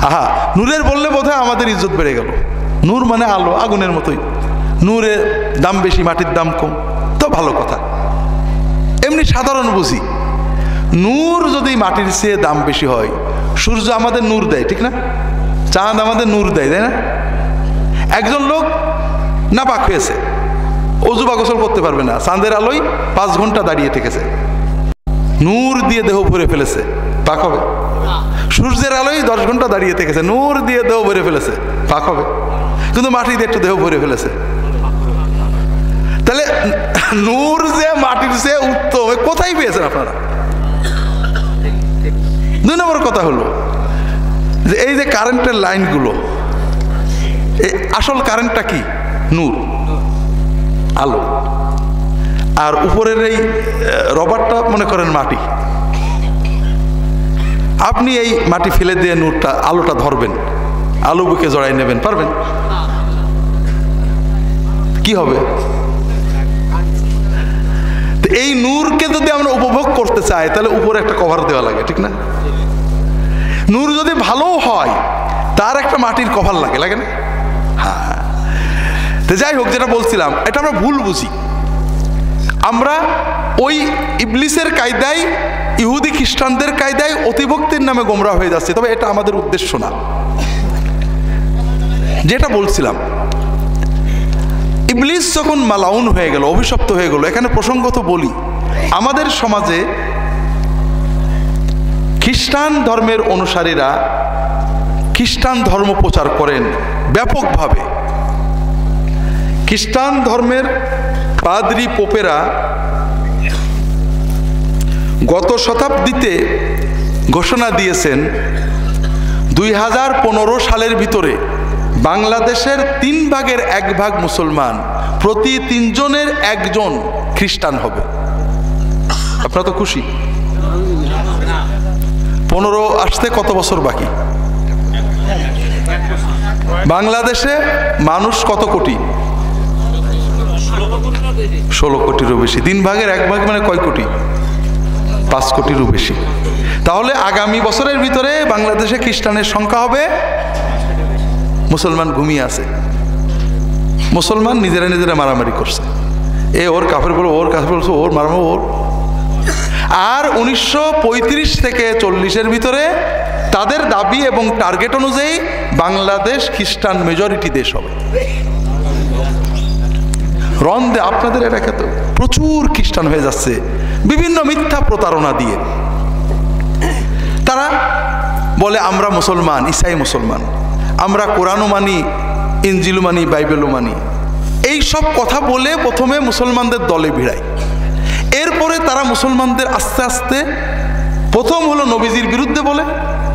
আহা, নূরের বললে বোধহয় আমাদের ইজ্জত বেড়ে গেল। নূর মানে আলো, আগুনের মতোই। নূরের দাম বেশি, মাটির দাম কম, তো ভালো কথা। এমনি সাধারণ বুঝি, নূর যদি মাটির চেয়ে দাম বেশি হয়, সূর্য আমাদের নূর দেয়, ঠিক না? চাঁদ আমাদের নূর দেয়, তাই না? একজন লোক নাপাক হয়েছে, অজু বা গোসল করতে পারবে না, চাঁদের আলোয় 5 ঘন্টা দাঁড়িয়ে থেকেছে, নূর দিয়ে দেহ ভরে ফেলেছে, পাক হবে? সূর্যের আলোয় 10 ঘন্টা দাঁড়িয়ে থেকেছে, নূর দিয়ে দেহ ভরে ফেলেছে, পাক হবে? কিন্তু মাটি দিয়ে একটু দেহ ভরে ফেলেছে। তাহলে নূর যে মাটির চেয়ে উত্তম, কোথায় পেয়েছেন আপনারা? 2 নম্বর কথা হলো যে এই যে কারেন্টের লাইনগুলো, এই আসল কারেন্টটা কি? নূর, আলো। আর উপরের এই রবারটা মনে করেন মাটি। আপনি এই মাটি ফেলে দিয়ে নূরটা, আলোটা ধরবেন, আলো বুকে জড়াই নেবেন, পারবেন? কি হবে? এই নূরকে যদি আমরা উপভোগ করতে চাই তাহলে উপরে একটা কভার দেওয়া লাগে, ঠিক না? নূর যদি ভালো হয় তার একটা মাটির কভার লাগে, লাগে না? হ্যাঁ। তো যাই হোক, যেটা বলছিলাম, এটা আমরা ভুল বুঝি। আমরা ওই ইবলিসের কায়দায়, ইহুদি খ্রিস্টানদের কায়দায় অতিভক্তির নামে গোমরা হয়ে যাচ্ছে। তবে এটা আমাদের উদ্দেশ্য না। যেটা বলছিলাম, ইবলিস যখন মালাউন হয়ে গেল, অভিশপ্ত হয়ে গেল, এখানে প্রসঙ্গত বলি, আমাদের সমাজে খ্রিস্টান ধর্মের অনুসারীরা খ্রিস্টান ধর্ম প্রচার করেন ব্যাপকভাবে। খ্রিস্টান ধর্মের পাদ্রী পোপেরা গত শতাব্দীতে ঘোষণা দিয়েছেন 2015 সালের ভিতরে বাংলাদেশের 3 ভাগের 1 ভাগ মুসলমান, প্রতি 3 জনের 1 জন খ্রিস্টান হবে। আপনারা তো খুশি? 15 আসতে কত বছর বাকি? বাংলাদেশে মানুষ কত কোটি? 16 কোটিরও বেশি। 3 ভাগের 1 ভাগ মানে কয় কোটি? 5 কোটিরও বেশি। তাহলে আগামী বছরের ভিতরে বাংলাদেশে খ্রিস্টানের সংখ্যা হবে, মুসলমান ঘুমিয়ে আছে। মুসলমান নিজেরা নিজেরা মারামারি করছে, এ ওর কাফের বলো, ওর কাফের বলছে, ওর মারামারি ওর। আর 1935 থেকে 40-এর ভিতরে তাদের দাবি এবং টার্গেট অনুযায়ী বাংলাদেশ খ্রিস্টান মেজরিটি দেশ হবে। রন্দে আপনাদের এলাকা তো প্রচুর খ্রিস্টান হয়ে যাচ্ছে বিভিন্ন মিথ্যা প্রতারণা দিয়ে। তারা বলে আমরা মুসলমান, ঈসাই মুসলমান, আমরা কোরআনও মানি, ইনজিলও মানি, বাইবেলও মানি। এই সব কথা বলে প্রথমে মুসলমানদের দলে ভিড়ায়। এরপরে তারা মুসলমানদের আস্তে আস্তে প্রথম হলো নবীজির বিরুদ্ধে বলে,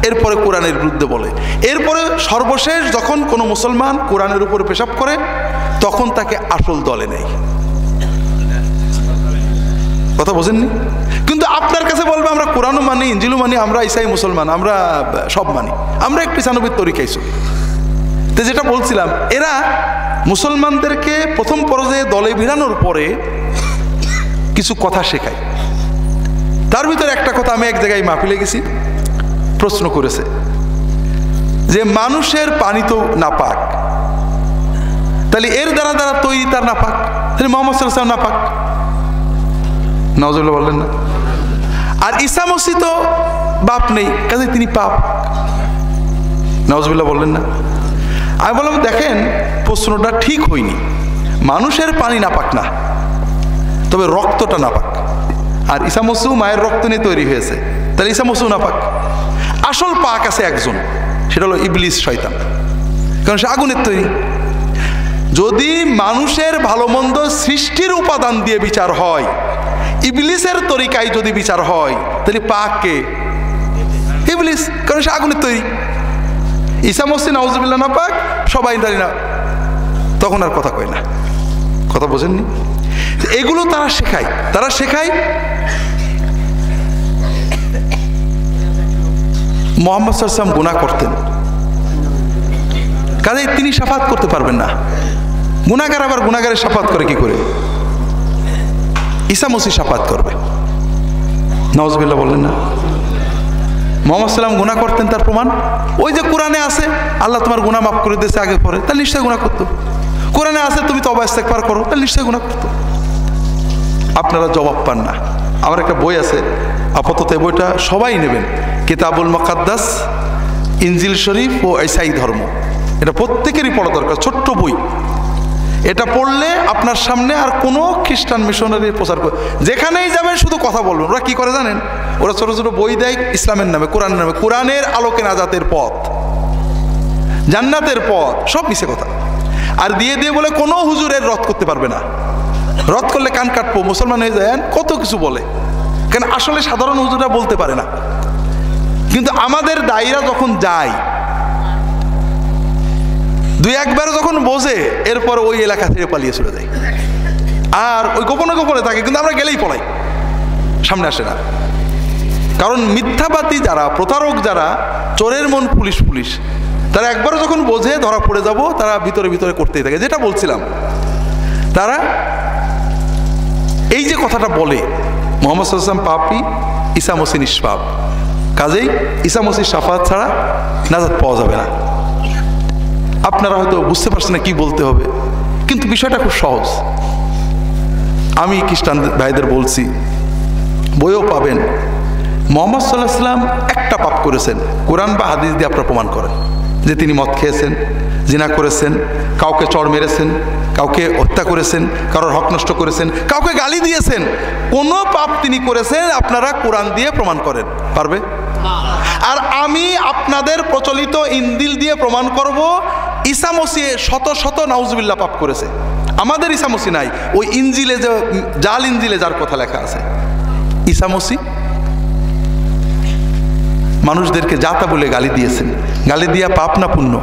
এরপরে কোরআনের বিরুদ্ধে বলে, এরপরে সর্বশেষ যখন কোনো মুসলমান কোরআনের উপরে পেশাব করে তখন তাকে আসল দলে নেয়। কথা বোঝেননি? কিন্তু আপনার কাছে বলবে আমরা কোরআনও মানি, ইনজিলও মানি, আমরা ঈসাই মুসলমান, আমরা সব মানি, আমরা একটি সানবীর তরিকাই চলি। তো যেটা বলছিলাম, এরা মুসলমানদেরকে প্রথম পর্যায়ে দলে ভিড়ানোর পরে কিছু কথা শেখায়। তার ভিতরে একটা কথা আমি এক জায়গায় মাহফিলে গেছি, প্রশ্ন করেছে যে মানুষের পানি তো নাপাক, তাহলে এর দ্বারা দ্বারা তৈরি তার নাপাক, তাহলে মুহাম্মদ সাল্লাল্লাহু আলাইহি ওয়াসাল্লাম নাপাক? নাউজুবিল্লাহ বললেন না? আর ঈসা মসীহ তো বাপ নেই, কাজে তিনি পাপ। নাউজুবিল্লাহ বললেন না? আমি বললাম দেখেন, প্রশ্নটা ঠিক হয়নি। মানুষের পানি নাপাক না, তবে রক্তটা নাপাক। আর ঈসা মসীহ মায়ের রক্ত নিয়ে তৈরি হয়েছে, তাহলে ঈসা মসীহ নাপাক। আসল পাক আছে একজন, সেটা হলো ইবলিস, শয়তান, কারণ সে আগুনের তৈরি। যদি মানুষের ভালো মন্দ সৃষ্টির উপাদান দিয়ে বিচার হয়, ইবলিসের তরিকায় যদি বিচার হয়, তাহলে পাক কে? ইবলিস, কারণ সে আগুনের তৈরি। ঈসা মসীহ নাউজুবিল্লাহ না পাক, সবাই জানি না, তখন আর কথা কয় না। কথা বোঝেননি? এগুলো তারা শেখায়। তারা শেখায় মুহাম্মদ সাল্লাল্লাহু আলাইহি ওয়াসাল্লাম গুনাহ করতেন, কাজেই তিনি শাফাত করতে পারবেন না। গুনাহগার আবার গুনাহগারের শাফাত করে কি করে? ঈসা মসীহ শাফাত করবে। নাউজুবিল্লাহ বললেন না? মুহাম্মদ সাল্লাম গুনাহ করতেন, তার প্রমাণ ওই যে কোরআনে আছে, আল্লাহ তোমার গুনাহ মাফ করে দিয়েছে আগে পরে, তাহলে নিশ্চয়ই গুনাহ করতো। কোরআনে আছে তুমি তওবা ইস্তেগফার করো, তাহলে নিশ্চয়ই গুনাহ করতো। আপনারা জবাব পান না। আমার একটা বই আছে, আপাতত এই বইটা সবাই নেবেন, কিতাবুল মুকাদ্দাস, ইনজিল শরীফ ও ঈসাই ধর্ম। এটা প্রত্যেকেরই পড়া দরকার, ছোট্ট বই। এটা পড়লে আপনার সামনে আর কোনো খ্রিস্টান মিশনারি প্রচার করে, যেখানেই যাবেন শুধু কথা বলবেন। ওরা কি করে জানেন? ওরা ছোট ছোট বই দেয় ইসলামের নামে, কোরআনের নামে, কোরআনের আলোকে নাজাতের পথ, জান্নাতের পথ, সব মিছে কথা। আর দিয়ে দিয়ে বলে কোনো হুজুরের রদ করতে পারবে না, রদ করলে কান কাটবো, মুসলমান হয়ে যায়, কত কিছু বলে। কেন? আসলে সাধারণ হুজুররা বলতে পারে না। কিন্তু আমাদের দায়ীরা যখন যায়, দুই একবার যখন বোঝে, এরপর ওই এলাকা থেকে পালিয়ে চলে যায়, আর ওই গোপনে গোপনে থাকে, কিন্তু আমরা গেলেই পলাই, সামনে আসে না। কারণ মিথ্যাবাদী যারা, প্রতারক যারা, চোরের মন পুলিশ পুলিশ, তারা একবারও যখন বোঝে ধরা পড়ে যাব, তারা ভিতরে ভিতরে করতেই থাকে। যেটা বলছিলাম, তারা এই যে কথাটা বলে মুহাম্মদ সাল্লাল্লাহু আলাইহি ওয়াসাল্লাম পাপী, ঈসা মসীহ নিষ্পাপ, কাজেই ঈসা মসীহ শাফাত ছাড়া নাজাত পাওয়া যাবে না। আপনারা হয়তো বুঝতে পারছেন না কি বলতে হবে, কিন্তু বিষয়টা খুব সহজ। আমি খ্রিস্টান ভাইদের বলছি, বইও পাবেন, মুহাম্মদ সাল্লাল্লাহু আলাইহি ওয়াসাল্লাম একটা পাপ করেছেন, কোরআন বা হাদিস দিয়ে আপনারা প্রমাণ করেন যে তিনি মদ খেয়েছেন, জিনা করেছেন, কাউকে চড় মেরেছেন, কাউকে হত্যা করেছেন, কারোর হক নষ্ট করেছেন, কাউকে গালি দিয়েছেন, কোনো পাপ তিনি করেছেন আপনারা কোরআন দিয়ে প্রমাণ করেন, পারবে? আর আমি আপনাদের প্রচলিত ইনজিল দিয়ে প্রমাণ করব ঈসা মসীহ শত শত নাউজুবিল্লাহ পাপ করেছে। আমাদের ঈসা মসীহ নাই, ওই ইনজিলে যে জাল ইনজিলে যার কথা লেখা আছে, ঈসা মসীহ মানুষদেরকে জাতা বলে গালি দিয়েছেন। গালি দিয়া পাপ না পুণ্য?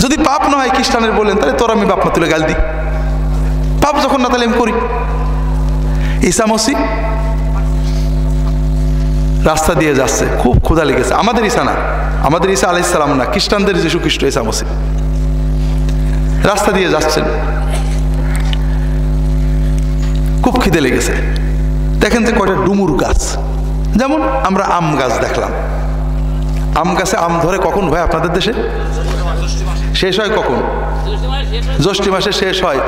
যদি পাপ না হয় খ্রিস্টানের বলেন, তাহলে তোর আমি বাপ মা তুলে গালি দিই, পাপ যখন না তাহলে আমি করি। ঈসা মসীহ রাস্তা দিয়ে যাচ্ছে, খুব ক্ষুধা লেগেছে, আমাদের ঈসা না, আমাদের ঈসা আলাইহিস সালাম না, খ্রিস্টানদের যীশু খ্রিস্ট ঈসা মসীহ রাস্তা দিয়ে যাচ্ছেন, খুব খিদে লেগেছে। দেখেন যে কয়টা ডুমুর গাছ, যেমন আমরা আম গাছ দেখলাম, আম গাছে আম ধরে কখন ভাই আপনাদের দেশে? শেষ হয় কখন? জ্যৈষ্ঠ মাসে শেষ হয়,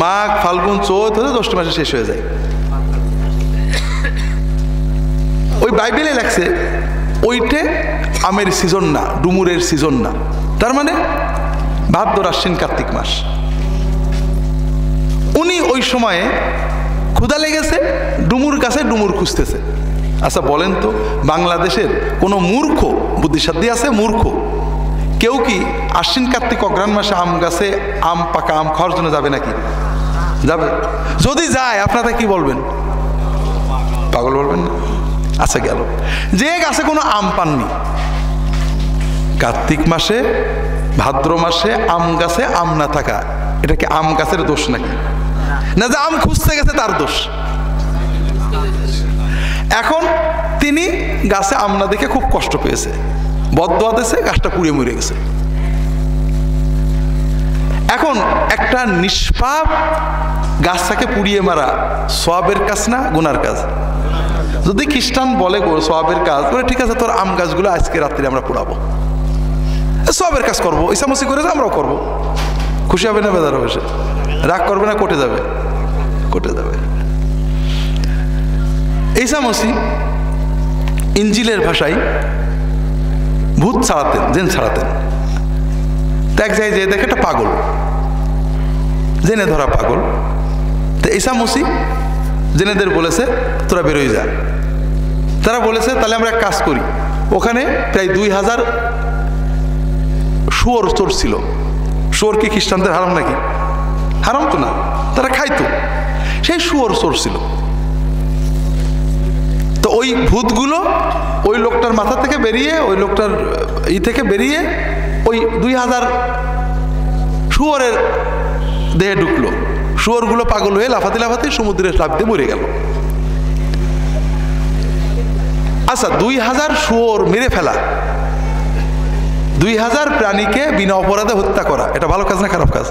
মাঘ ফাল্গুন চৈত হলে জ্যৈষ্ঠ মাসে শেষ হয়ে যায়। ওই বাইবেলে লেখছে ওইটে আমের সিজন না, ডুমুরের সিজন না, তার মানে ভাদ্র আশ্বিন কার্তিক মাস। উনি ওই সময়ে ক্ষুধা লেগেছে, ডুমুর গাছে ডুমুর খুঁজতেছে। আচ্ছা বলেন তো, বাংলাদেশের কোনো মূর্খ, বুদ্ধিসাধ্য আছে মূর্খ কেউ কি আশ্বিন কার্তিক অগ্রহায়ণ মাসে আম গাছে আম পাকা আম খাওয়ার জন্য যাবে নাকি? যাবে? যদি যায় আপনারা কি বলবেন? পাগল বলবেন না? আচ্ছা গেল, যে গাছে কোনো আম পাননি, কার্তিক মাসে ভাদ্র মাসে আম গাছে আম না থাকা, এটা কি আম গাছের দোষ নাকি? না, যে আম খুঁজতে গেছে তার দোষ। এখন তিনি গাছে আম না দেখে খুব কষ্ট পেয়েছে, বদদোয়া দিয়েছে, গাছটা পুড়িয়ে মরে গেছে। এখন একটা নিষ্পাপ গাছটাকে পুড়িয়ে মারা সওয়াবের কাজ না গুনার কাজ? যদি খ্রিস্টান বলে সওয়াবের কাজ, বলে ঠিক আছে তোর আম গাছগুলো আজকে রাত্রে আমরা পোড়াবো, সওয়াবের কাজ করবো, ঈসা মসীহ করেছে আমরাও করবো, খুশি হবে না বেজার হবে? সে রাগ করবে না? কোটে যাবে, কোটে যাবে। ঈসা মসীহ ইনজিলের ভাষায় ভূত ছাড়াতেন, জেন ছাড়াতেন। এক জায়গায় যে দেখে একটা পাগল, জেনে ধরা পাগল, তো ঈসা মসীহ জেনেদের বলেছে তোরা বেরোয় যা। তারা বলেছে তাহলে আমরা এক কাজ করি, ওখানে প্রায় 2000 শুয়োর চোর ছিল। শুয়োর কি খ্রিস্টানদের হারাম নাকি? হারাম তো না, তারা খাইতো। সেই শুয়োর চোর ছিল। তো ওই ভূতগুলো ওই লোকটার মাথা থেকে বেরিয়ে, ওই লোকটার থেকে বেরিয়ে ওই 2000 শুয়োরের দেহে ঢুকলো। শুয়োরগুলো পাগল হয়ে লাফাতে লাফাতে সমুদ্রে লাফ দিয়ে মরে গেল। আচ্ছা, 2000 শুয়োর মেরে ফেলা, 2000 প্রাণীকে বিনা অপরাধে হত্যা করা, এটা ভালো কাজ না খারাপ কাজ?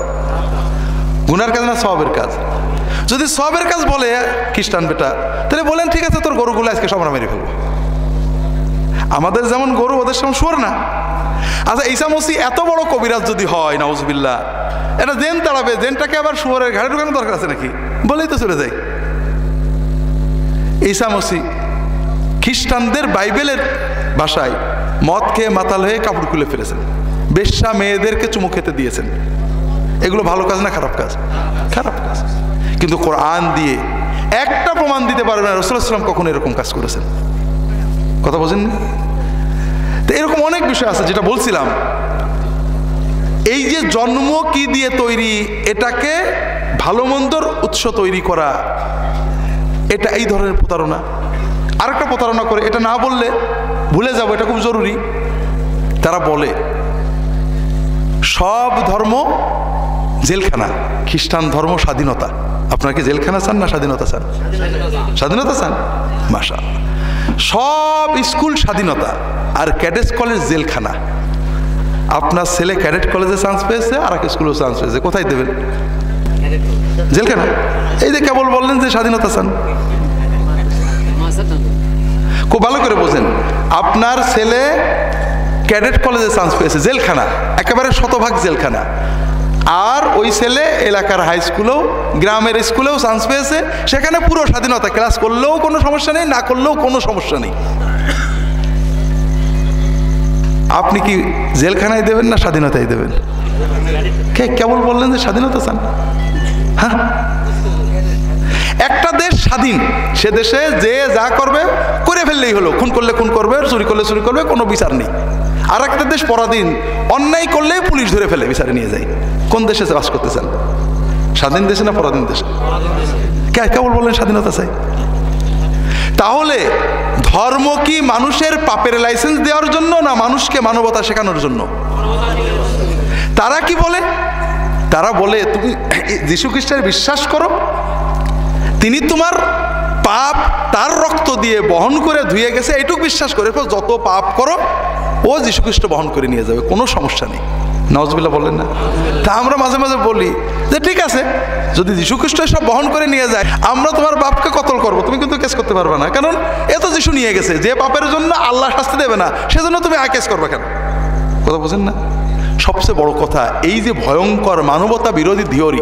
গুনার কাজ না সওয়াবের কাজ? যদি সওয়াবের কাজ বলে খ্রিস্টান বেটা, তাহলে বলেন ঠিক আছে তোর গরুগুলো আজকে সব আমরা মেরে ফেলবো। আমাদের যেমন গরু, ওদের যেমন শুয়োর না? আচ্ছা, ঈসা মসীহ এত বড় কবিরাজ যদি হয়, নাউজুবিল্লাহ, এটা জেন তাড়াবে, জেনটাকে আবার শুয়োরের ঘাড়ে ঢুকানোর দরকার আছে নাকি? বলেই তো চলে যায়। ঈসা মসীহ খ্রিস্টানদের বাইবেলের ভাষায় মদ খেয়ে মাতাল হয়ে কাপড় খুলে ফেলেছেন, বেশ্যা মেয়েদেরকে চুমু খেতে দিয়েছেন। এগুলো ভালো কাজ না খারাপ কাজ? খারাপ কাজ। কিন্তু কোরআন দিয়ে একটা প্রমাণ দিতে পারবে না রাসূলুল্লাহ সাল্লাল্লাহু আলাইহি ওয়াসাল্লাম কখনো এরকম কাজ করেছেন। কথা বোঝেন? তো এরকম অনেক বিষয় আছে, যেটা বলছিলাম, এই যে জন্ম কি দিয়ে তৈরি, এটাকে ভালো মন্দর উৎস তৈরি করা, এটা এই ধরনের প্রতারণা। আরেকটা প্রতারণা করে, এটা না বললে ভুলে যাবো, এটা খুব জরুরি। তারা বলে সব ধর্ম জেলখানা, খ্রিস্টান ধর্ম স্বাধীনতা। আপনারা কি জেলখানা চান না স্বাধীনতা চান? স্বাধীনতা চান, মাশাআল্লাহ। সব স্কুল স্বাধীনতা, আর ক্যাডেট কলেজ জেলখানা। আপনার ছেলে ক্যাডেট কলেজে চান্স পেয়েছে, আর এক স্কুলেও চান্স পেয়েছে, কোথায় দেবেন? জেলখানা। এই যে কেবল বললেন যে স্বাধীনতা চান, খুব ভালো করে বোঝেন। আপনার ছেলে ক্যাডেট কলেজে চান্স পেয়েছে, জেলখানা, একেবারে শতভাগ জেলখানা। আর ওই ছেলে এলাকার হাই স্কুলেও, গ্রামের স্কুলেও চান্স পেয়েছে, সেখানে পুরো স্বাধীনতা, ক্লাস করলেও কোনো সমস্যা নেই, না করলেও কোনো সমস্যা নেই। আপনি কি জেলখানায় দেবেন না স্বাধীনতায় দেবেন? কে কেবল বললেন যে স্বাধীনতা চান? হ্যাঁ, একটা দেশ স্বাধীন, সে দেশে যে যা করবে করে ফেললেই হলো। খুন করলে খুন করবে, চুরি করলে চুরি করবে, কোনো বিচার নেই। আর একটা দেশ পরাধীন, অন্যায় করলেই পুলিশ ধরে ফেলে, বিচারে নিয়ে যায়। কোন দেশে বাস করতে চান? স্বাধীন দেশে না পরাধীন দেশে? কেবল বললেন স্বাধীনতা চাই। তাহলে ধর্ম কি মানুষের পাপের লাইসেন্স দেওয়ার জন্য, না মানুষকে মানবতা শেখানোর জন্য? তারা কি বলে? তারা বলে তুমি যীশু খ্রিস্টের বিশ্বাস করো, তিনি তোমার পাপ তার রক্ত দিয়ে বহন করে ধুয়ে গেছে, এইটুকু বিশ্বাস করে যত পাপ করো ও যীশু খ্রিস্ট বহন করে নিয়ে যাবে, কোনো সমস্যা নেই। নাউজুবিল্লাহ বললেন না? তা আমরা মাঝে মাঝে বলি যে ঠিক আছে, যদি যীশু খ্রিস্ট সব বহন করে নিয়ে যায়, আমরা তোমার বাপকে কতল করবো, তুমি কিন্তু কেস করতে পারবে না, কারণ এ তো যীশু নিয়ে গেছে। যে পাপের জন্য আল্লাহ শাস্তি দেবে না, সেজন্য তুমি কেস করবে কেন? কথা বোঝেন না? সবচেয়ে বড় কথা, এই যে ভয়ঙ্কর মানবতা বিরোধী থিওরি,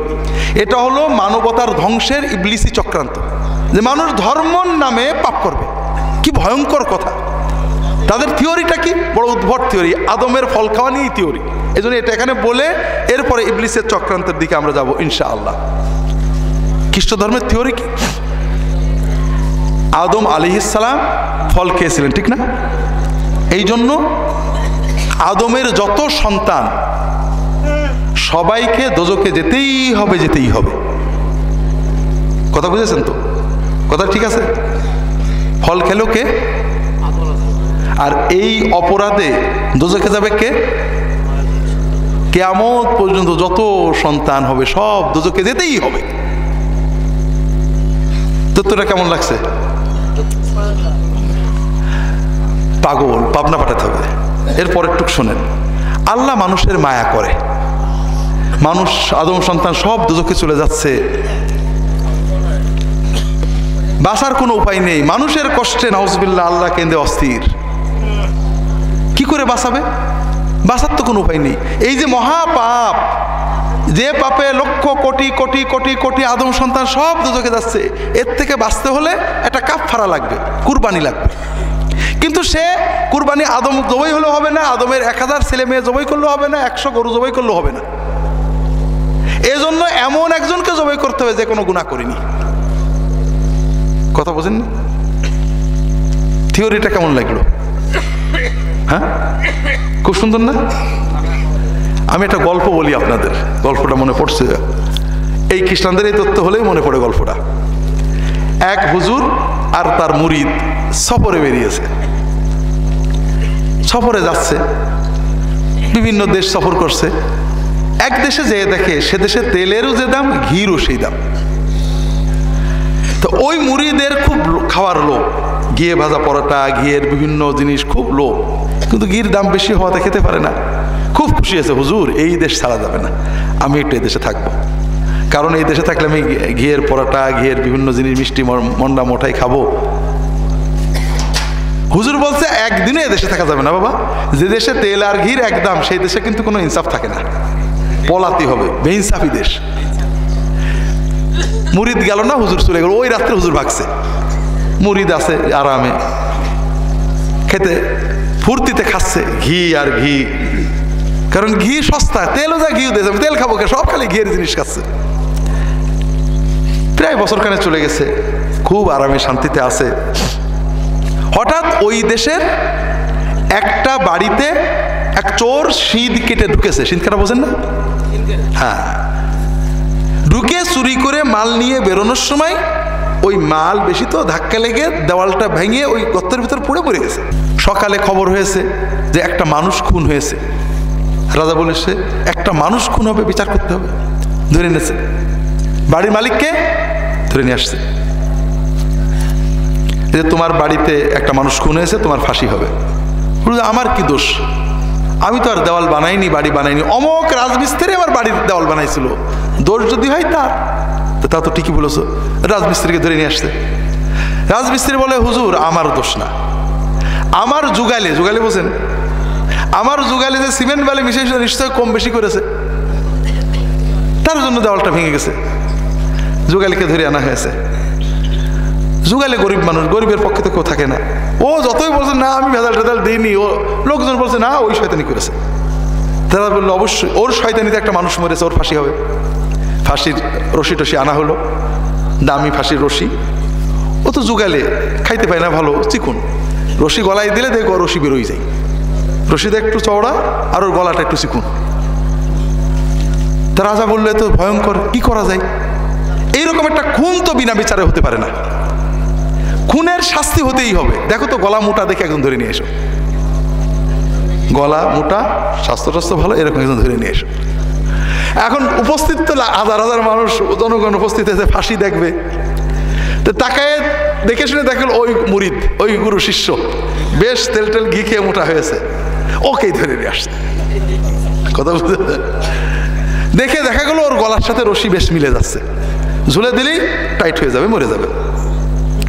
এটা হলো মানবতার ধ্বংসের ইবলিসি চক্রান্ত, যে মানুষ ধর্মর নামে পাপ করবে। কি ভয়ঙ্কর কথা! তাদের থিওরিটা কি? বড় উদ্ভট থিওরি, আদমের ফল খাওয়া নিয়েই থিওরি। এই জন্য এটা এখানে বলে এরপরে ইবলিসের চক্রান্তের দিকে আমরা যাব ইনশাআল্লাহ। খ্রিস্ট ধর্মের থিওরি কি? আদম আলাইহিস সালাম ফল খেয়েছিলেন, ঠিক না? এই জন্য আদমের যত সন্তান সবাইকে দোজখে যেতেই হবে, যেতেই হবে। কথা বুঝেছেন তো? কথা ঠিক আছে? ফল খেলো কে? আর এই অপরাধে দোজখে যাবে কে? কিয়ামত পর্যন্ত যত সন্তান হবে সব দোজখে যেতেই হবে। তত্ত্বটা কেমন লাগছে? পাগল, পাবনা পাঠাতে হবে। এরপর একটু শোনেন, আল্লাহ মানুষের মায়া করে, মানুষ আদম সন্তান সব দোজখে চলে যাচ্ছে, বাঁচার কোনো উপায় নেই, মানুষের কষ্টে নাউজুবিল্লাহ আল্লাহ কেঁদে অস্থির। কি করে বাঁচাবে? বাঁচার তো কোনো উপায় নেই। এই যে মহাপাপ, যে পাপে লক্ষ কোটি কোটি কোটি কোটি আদম সন্তান সব দোজখে যাচ্ছে, এর থেকে বাঁচতে হলে একটা কাফারা লাগবে, কুরবানি লাগবে। কিন্তু সে কুরবানি আদম জবাই হলেও হবে না, আদমের 1000 ছেলে মেয়ে জবাই করলেও হবে না, 100 গরু জবাই করলেও হবে না। এজন্য এমন একজনকে জবাই করতে হবে যে কোনো গুনাহ করেনি। কথা বোঝেন না? থিওরিটা কেমন লাগলো? হ্যাঁ, খুব সুন্দর না? আমি একটা গল্প বলি আপনাদের, গল্পটা মনে পড়ছে। এই খ্রিস্টানদের এই তথ্য হলেই মনে পড়ে গল্পটা। এক হুজুর আর তার মুরিদ সফরে বেরিয়েছে, সফরে যাচ্ছে, বিভিন্ন দেশ সফর করছে। এক দেশে যেয়ে দেখে সে দেশে তেলেরও যে দাম, ঘিরও সেই দাম। তো ওই মুরিদের খুব খাওয়ার লোভ, ঘিয়ে ভাজা পরোটা, ঘিয়ের বিভিন্ন জিনিস খুব লোভ, কিন্তু ঘির দাম বেশি হওয়াতে খেতে পারে না। খুব খুশি আছে, হুজুর এই দেশ ছাড়া যাবে না, আমি একটু এই দেশে থাকবো, কারণ এই দেশে থাকলে আমি ঘিয়ের পরোটা, ঘিয়ের বিভিন্ন জিনিস, মিষ্টি মন্ডা মোটাই খাবো। হুজুর বলছে একদিনে এদেশে থাকা যাবে না বাবা, যে দেশে তেল আর ঘির এক দাম, সেই দেশে কিন্তু কোনো ইনসাফ থাকে না, পলাতে হবে, বেইনসাফি দেশ। মুরিদ গেল না, হুজুর চলে গেল। ওই রাত্রে হুজুর ভাগছে, মুরিদ আছে আরামে খেতে, ফুর্তিতে খাচ্ছে ঘি আর ঘি। কারণ ঘি সস্তা, তেলও যা ঘিও দিয়েছে, তেল খাবো কে, সব খালি ঘিয়ের জিনিস খাচ্ছে। প্রায় বছরখানে চলে গেছে, খুব আরামে শান্তিতে আছে। হঠাৎ ওই দেশের একটা বাড়িতে এক চোর সিঁধ কেটে ঢুকেছে। সিঁধ কাটা বোঝেন না? হ্যাঁ, ঢুকে চুরি করে মাল নিয়ে বেরোনোর সময় ওই মাল বেশি তো ধাক্কা লেগে দেওয়ালটা ভেঙে ওই গর্তের ভিতর পড়ে গেছে। সকালে খবর হয়েছে যে একটা মানুষ খুন হয়েছে। রাজা বলেছে একটা মানুষ খুন হবে, বিচার করতে হবে। ধরে নিয়েছে, বাড়ির মালিককে ধরে নিয়ে আসছে যে তোমার বাড়িতে একটা মানুষ খুন হয়েছে, তোমার ফাঁসি হবে। আমার কি দোষ? আমি তো আর দেওয়াল বানাইনি, বাড়ি বানাইনি, অমক রাজমিস্ত্রি আমার বাড়ির দেওয়াল বানাইছিল। দোষ যদি হয় তার, তা তো ঠিকই বলেছো। রাজমিস্ত্রিকে ধরে নিয়ে আসছে। রাজমিস্ত্রি বলে হুজুর আমার দোষ না, আমার যুগালে, যুগালে বোঝেন? আমার যুগালে যে সিমেন্ট বালি মিশিয়ে নিশ্চয় কম বেশি করেছে, তার জন্য দেওয়ালটা ভেঙে গেছে। যুগালিকে ধরে আনা হয়েছে। যুগালে গরিব মানুষ, গরিবের পক্ষে তো কেউ থাকে না। ও যতই বলছে না আমি ভেজাল টেজাল দিইনি, ও লোকজন বলছে না ওই শয়তানি করেছে। তারা বললো অবশ্যই ওর শয়তানিতে একটা মানুষ মরেছে, ওর ফাঁসি হবে। ফাঁসির রশি টসি আনা হলো, দামি ফাঁসির রশি। ও তো যুগালে খাইতে পায় না, ভালো চিকুন রশি গলায় দিলে দেখো রশি বেরোই যায়। রশিটা একটু চওড়া আর ওর গলাটা একটু চিকুন। তা রাজা বললে তো ভয়ঙ্কর, কি করা যায়? এইরকম একটা খুন তো বিনা বিচারে হতে পারে না, খুনের শাস্তি হতেই হবে। দেখো তো গলা মোটা দেখে একজন ধরে নিয়ে এসো, গলা মোটা, স্বাস্থ্য টাস্থ্য ভালো, এরকম একজন ধরে নিয়ে এসো। এখন উপস্থিত তো হাজার হাজার মানুষ, জনগণ উপস্থিত হয়েছে, ফাঁসি দেখবে। তো তাকায় দেখে শুনে দেখল ওই মুরিদ, ওই গুরু শিষ্য বেশ তেল টেল ঘি খেয়ে মোটা হয়েছে, ওকেই ধরে নিয়ে আসছে। কথা বুঝতে দেখে দেখা গেল ওর গলার সাথে রশি বেশ মিলে যাচ্ছে, ঝুলে দিলেই টাইট হয়ে যাবে, মরে যাবে।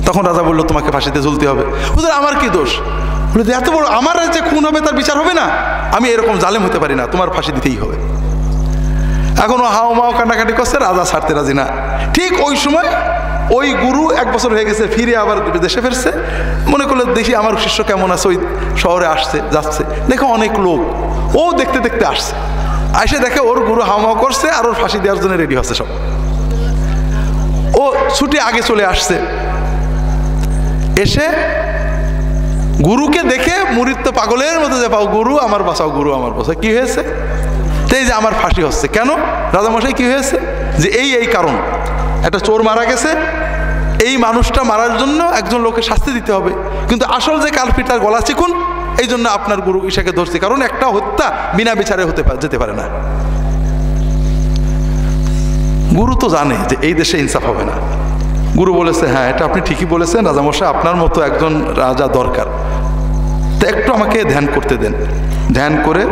তখন রাজা বললো তোমাকে ফাঁসিতে ঝুলতে হবে। হুজুর আমার কি দোষ? বলে এত বড় আমার যে খুন হবে তার বিচার হবে না? আমি এরকম জালেম হতে পারি না, তোমার ফাঁসি দিতেই হবে। এখন ও হাও মাও কান্নাকাটি করছে, রাজা ছাড়তে রাজি না। ঠিক ওই সময় ওই গুরু 1 বছর হয়ে গেছে, ফিরে আবার দেশে ফিরছে। মনে করলে দেখি আমার শিষ্য কেমন আছে, ওই শহরে আসছে যাচ্ছে, দেখো অনেক লোক, ও দেখতে দেখতে আসছে। এসে দেখে ওর গুরু হাওমাও করছে আর ওর ফাঁসি দেওয়ার জন্য রেডি হচ্ছে সব। ও ছুটি আগে চলে আসছে, এসে গুরুকে দেখে মুরিদ তো পাগলের মতো যে পাও গুরু আমার বাঁচাও, গুরু আমার বাঁচাও। কি হয়েছে? এই যে আমার ফাঁসি হচ্ছে। কেন রাজামশাই কি হয়েছে? যে এই কারণ, একটা চোর মারা গেছে, এই মানুষটা মারার জন্য একজন লোকে শাস্তি দিতে হবে, কিন্তু আসল যে কালপিট তার গলা চিকুন, এই জন্য আপনার গুরু ঈশাকে ধরছে। কারণ একটা হত্যা বিনা বিচারে যেতে পারে না। গুরু তো জানে যে এই দেশে ইনসাফ হবে না। গুরু বলেছে হ্যাঁ এটা আপনি ঠিকই বলেছেন রাজামশাই, আপনার মতো একজন রাজা দরকার, তো একটু আমাকে ধ্যান করতে দেন। ধ্যান করে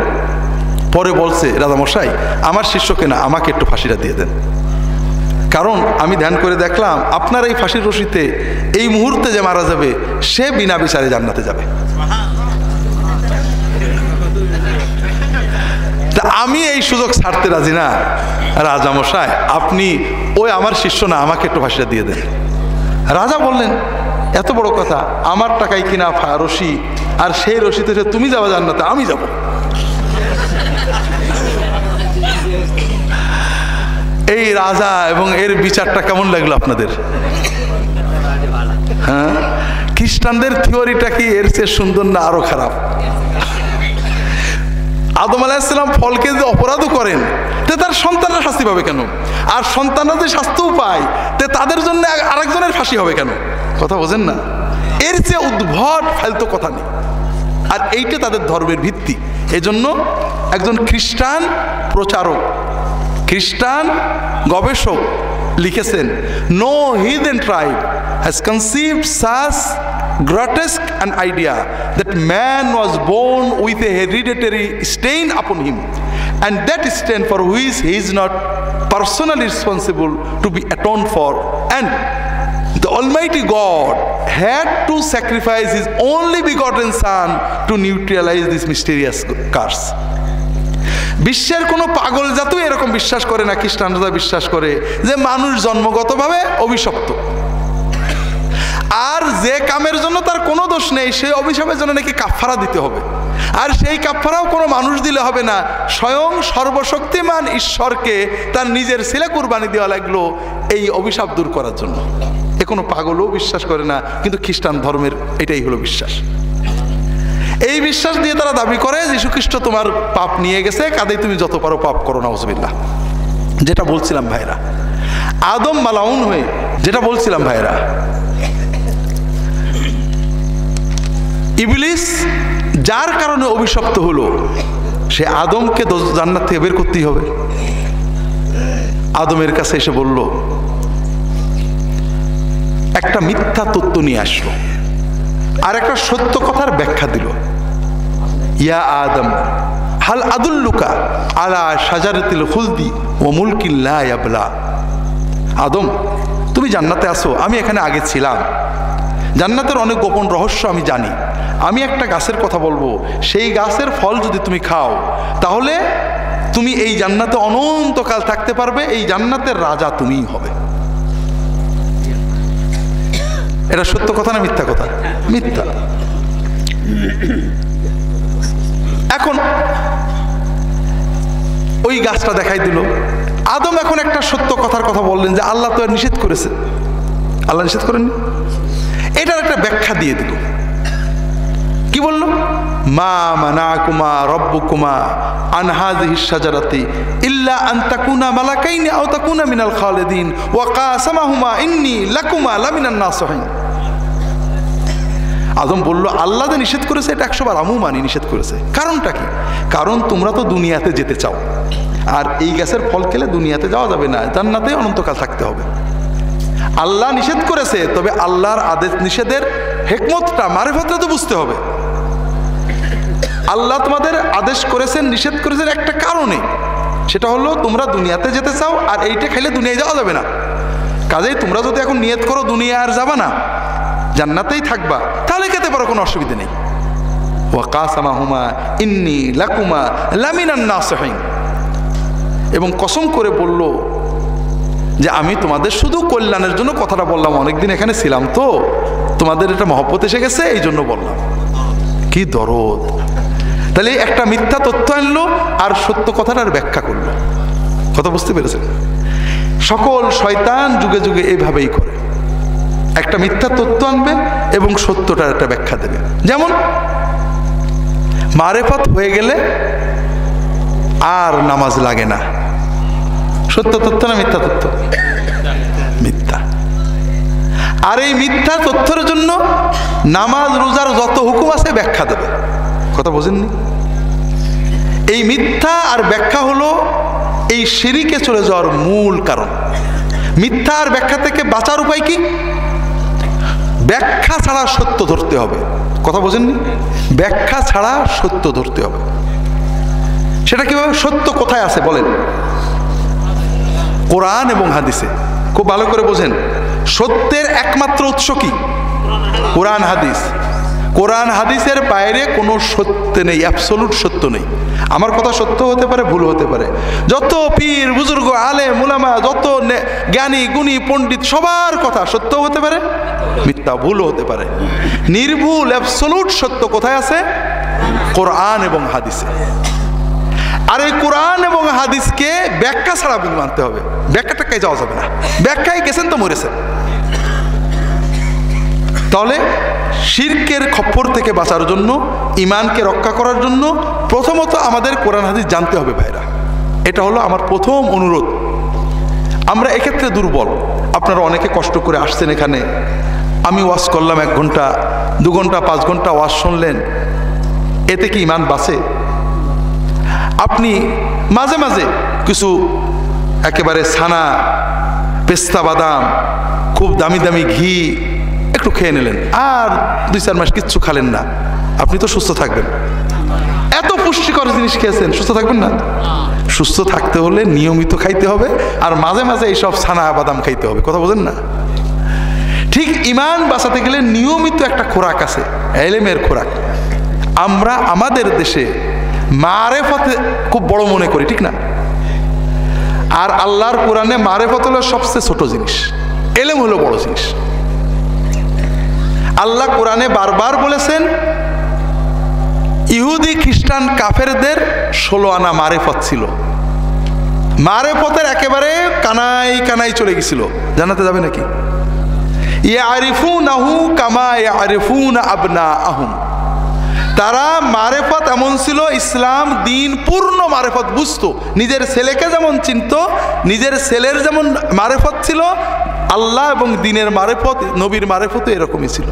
পরে বলছে রাজামশাই আমার শিষ্যকে না, আমাকে একটু ফাঁসিটা দিয়ে দেন, কারণ আমি ধ্যান করে দেখলাম আপনার এই ফাঁসির রশিতে এই মুহূর্তে যে মারা যাবে সে বিনা বিচারে জান্নাতে যাবে। তা আমি এই সুযোগ ছাড়তে রাজি না, রাজামশাই আপনি ওই আমার শিষ্য না, আমাকে একটু ফাঁসিটা দিয়ে দেন। রাজা বললেন এত বড় কথা, আমার টাকায় কিনা রশি, আর সেই রশিতে তুমি যাওয়া জান্নাতে, আমি যাব। এই রাজা এবং এর বিচারটা কেমন লাগলো আপনাদের? হ্যাঁ, খ্রিস্টানদের থিওরিটা কি এর চেয়ে সুন্দর না আরো খারাপ? আদম আলাইহিস সালাম ফলকে যে অপরাধও করেন, তে তার সন্তানরা শাস্তি পাবে কেন? আর সন্তানরা যে শাস্তিও পায়, তে তাদের জন্য আরেকজনের ফাঁসি হবে কেন? কথা বোঝেন না? এর চেয়ে উদ্ভট ফালতু কথা নেই। আর এইটা তাদের ধর্মের ভিত্তি। এজন্য একজন খ্রিস্টান প্রচারক, খ্রিস্টান গবেষক লিখেছেন, no heathen tribe has conceived such grotesque an idea that man was born with a hereditary stain upon him, and that stain for which he is not personally responsible to be atoned for, and the Almighty God had to sacrifice His only begotten Son to neutralize this mysterious curse. বিশ্বের কোনো পাগল জাতি এরকম বিশ্বাস করে না, খ্রিস্টানরা বিশ্বাস করে যে মানুষ জন্মগতভাবে অভিশপ্ত। আর যে কামের জন্য তার কোনো দোষ নেই সেই অভিশাপের জন্য নাকি কাফফারা দিতে হবে, আর সেই কাফফারাও কোনো মানুষ দিলে হবে না, স্বয়ং সর্বশক্তিমান ঈশ্বরকে তার নিজের ছেলে কুরবানি দেওয়া লাগলো এই অভিশাপ দূর করার জন্য। এ কোনো পাগলও বিশ্বাস করে না, কিন্তু খ্রিস্টান ধর্মের এটাই হলো বিশ্বাস। এই বিশ্বাস দিয়ে তারা দাবি করে যীশু খ্রিস্ট তোমার পাপ নিয়ে গেছে, কাঁধে তুমি যত পারো পাপ করো, নাউজুবিল্লাহ। যেটা বলছিলাম ভাইরা, আদম মালাউন হয়ে, যেটা বলছিলাম ভাইরা, ইবলিস যার কারণে অভিশপ্ত হলো, সে আদমকে জান্নাত থেকে বের করতেই হবে। আদমের কাছে এসে বলল, একটা মিথ্যা তত্ত্ব নিয়ে আসলো আর একটা সত্য কথার ব্যাখ্যা দিল। ইয়া আদম হাল আদুল্লুকা আলা শাজারাতিল খুলদি ওয়া মুলকিন লা ইয়াবলা। আদম, তুমি জান্নাতে আসো, আমি এখানে আগে ছিলাম, জান্নাতের অনেক গোপন রহস্য আমি জানি। আমি একটা গাছের কথা বলবো, সেই গাছের ফল যদি তুমি খাও তাহলে তুমি এই জান্নাতে অনন্তকাল থাকতে পারবে, এই জান্নাতের রাজা তুমিই হবে। এটা সত্য কথা না মিথ্যা কথা? মিথ্যা। এখন ওই গাছটা দেখাই দিল। আদম এখন একটা সত্য কথার কথা বললেন যে আল্লাহ তো আর নিষেধ করেছে, আল্লাহ নিষেধ করেননি, এটার একটা ব্যাখ্যা দিয়ে দিল। কি বলল? মা মানাকুমা রব্বুকুমা আন হাযিহিশ শাজারাতি ইল্লা আন তাকুনা মালাকাইনি আও তাকুনা মিনাল খালিদিন ওয়া কাসামাহুমা ইন্নী লাকুমা লামিনান নাসিহিন। আদম বলল, আল্লাহ যে নিষেধ করেছে এটা 100 বার আমিও মানি নিষেধ করেছে। কারণটা কি? কারণ তোমরা তো দুনিয়াতে যেতে চাও, আর এই গাছের ফল খেলে দুনিয়াতে যাওয়া যাবে না, জান্নাতে অনন্তকাল থাকতে হবে। আল্লাহ নিষেধ করেছে, তবে আল্লাহর আদেশ নিষেধের হিকমতটা মারিফতটা তো বুঝতে হবে। আল্লাহ তোমাদের আদেশ করেছেন, নিষেধ করেছেন একটা কারণে, সেটা হলো তোমরা দুনিয়াতে যেতে চাও, আর এইটা খাইলে দুনিয়ায় যাওয়া যাবে না। কাজেই তোমরা যদি এখন নিয়ত করো দুনিয়া আর যাবা না, জান্নাতেই থাকবা, তাহলে খেতে পারো, কোনো অসুবিধা নেই। ওয়া কাসামাহুমা ইন্নী লাকুমা লামিনান নাসিহিন। এবং কসম করে বলল যে আমি তোমাদের শুধু কল্যাণের জন্য কথাটা বললাম, অনেকদিন এখানে ছিলাম তো, তোমাদের এটা মহব্বত এসে গেছে, এই জন্য বললাম। কি দরদ! তাহলে একটা মিথ্যা তথ্য আনলো আর সত্য কথাটার ব্যাখ্যা করলো। কথা বুঝতে পেরেছেন? সকল শয়তান যুগে যুগে এইভাবেই করে, একটা মিথ্যা তথ্য আনবে এবং সত্যটার একটা ব্যাখ্যা দেবে। যেমন মারেফত হয়ে গেলে আর নামাজ লাগে না, সত্য তথ্য না মিথ্যা তথ্য? মিথ্যা। আর এই মিথ্যা তথ্যের জন্য নামাজ রোজার যত হুকুম আছে ব্যাখ্যা দেবে। কথা বোঝেননি? এই মিথ্যা আর ব্যাখ্যা হলো এই শিরকে চলে যাওয়ার মূল কারণ। মিথ্যা আর ব্যাখ্যা থেকে বাঁচার উপায় কি? ব্যাখ্যা ছাড়া সত্য ধরতে হবে। কথা বোঝেননি? ব্যাখ্যা ছাড়া সত্য ধরতে হবে। সেটা কিভাবে? সত্য কোথায় আছে বলেন? কোরআন এবং হাদিসে। খুব ভালো করে বোঝেন, সত্যের একমাত্র উৎস কি? কোরআন হাদিস। কোরআন হাদিসের বাইরে কোনো সত্য নেই, অ্যাবসলিউট সত্য নেই। আমার কথা সত্য হতে পারে, ভুল হতে পারে। যত পীর বুজুর্গ আলেম উলামা, যত জ্ঞানী গুণী পণ্ডিত, সবার কথা সত্য হতে পারে, মিথ্যা ভুল হতে পারে। নির্ভুল অ্যাবসলিউট সত্য কোথায় আছে? কোরআন এবং হাদিসে। আর এই কোরআন এবং হাদিসকে ব্যাখ্যা ছাড়া মানতে হবে। ব্যাখ্যাটাকে যাওয়া যাবে না, ব্যাখ্যায় গেছেন তো মরেছেন। তাহলে শিরকের খপ্পর থেকে বাঁচার জন্য, ইমানকে রক্ষা করার জন্য প্রথমত আমাদের কোরআন হাদিস জানতে হবে ভাইরা। এটা হলো আমার প্রথম অনুরোধ। আমরা এক্ষেত্রে দুর্বল। আপনারা অনেকে কষ্ট করে আসছেন এখানে, আমি ওয়াজ করলাম 1 ঘন্টা 2 ঘন্টা 5 ঘন্টা ওয়াজ শুনলেন, এতে কি ইমান বাঁচে? আপনি মাঝে মাঝে কিছু একেবারে ছানা, পেস্তা বাদাম, খুব দামি দামি ঘি একটু খেয়ে নিলেন, আর 2-4 মাস কিচ্ছু খালেন না, আপনি তো সুস্থ থাকবেন? এত পুষ্টিকর জিনিস খেয়েছেন, সুস্থ থাকবেন না? সুস্থ থাকতে হলে নিয়মিত খাইতে হবে, আর মাঝে মাঝে এইসব ছানা বাদাম খাইতে হবে। কথা বোঝেন না? ঠিক ইমান বাঁচাতে গেলে নিয়মিত একটা খোরাক আছে, ইলমের খোরাক। আমরা আমাদের দেশে মারেফত খুব বড় মনে করি, ঠিক না? আর আল্লাহর কোরআনে মারেফত হলো সবচেয়ে ছোট জিনিস, ইলম হলো বড় জিনিস। আল্লাহ কোরআনে বারবার বলেছেন ইহুদি খ্রিস্টান কাফেরদের 16 আনা মারেফত ছিল, মারেফতের একেবারে কানাই কানাই চলে গেছিল। জানাতে যাবে নাকি? ইয়ারিফুনাহু কামা ইয়ারিফুনা আবনাআহুম, তারা মারেফত এমন ছিল, ইসলাম দিন পূর্ণ মারেফত বুঝতো, নিজের ছেলেকে যেমন চিনত, নিজের ছেলের যেমন মারেফত ছিল, আল্লাহ এবং দিনের মারেফত, নবীর মারেফত এরকমই ছিল।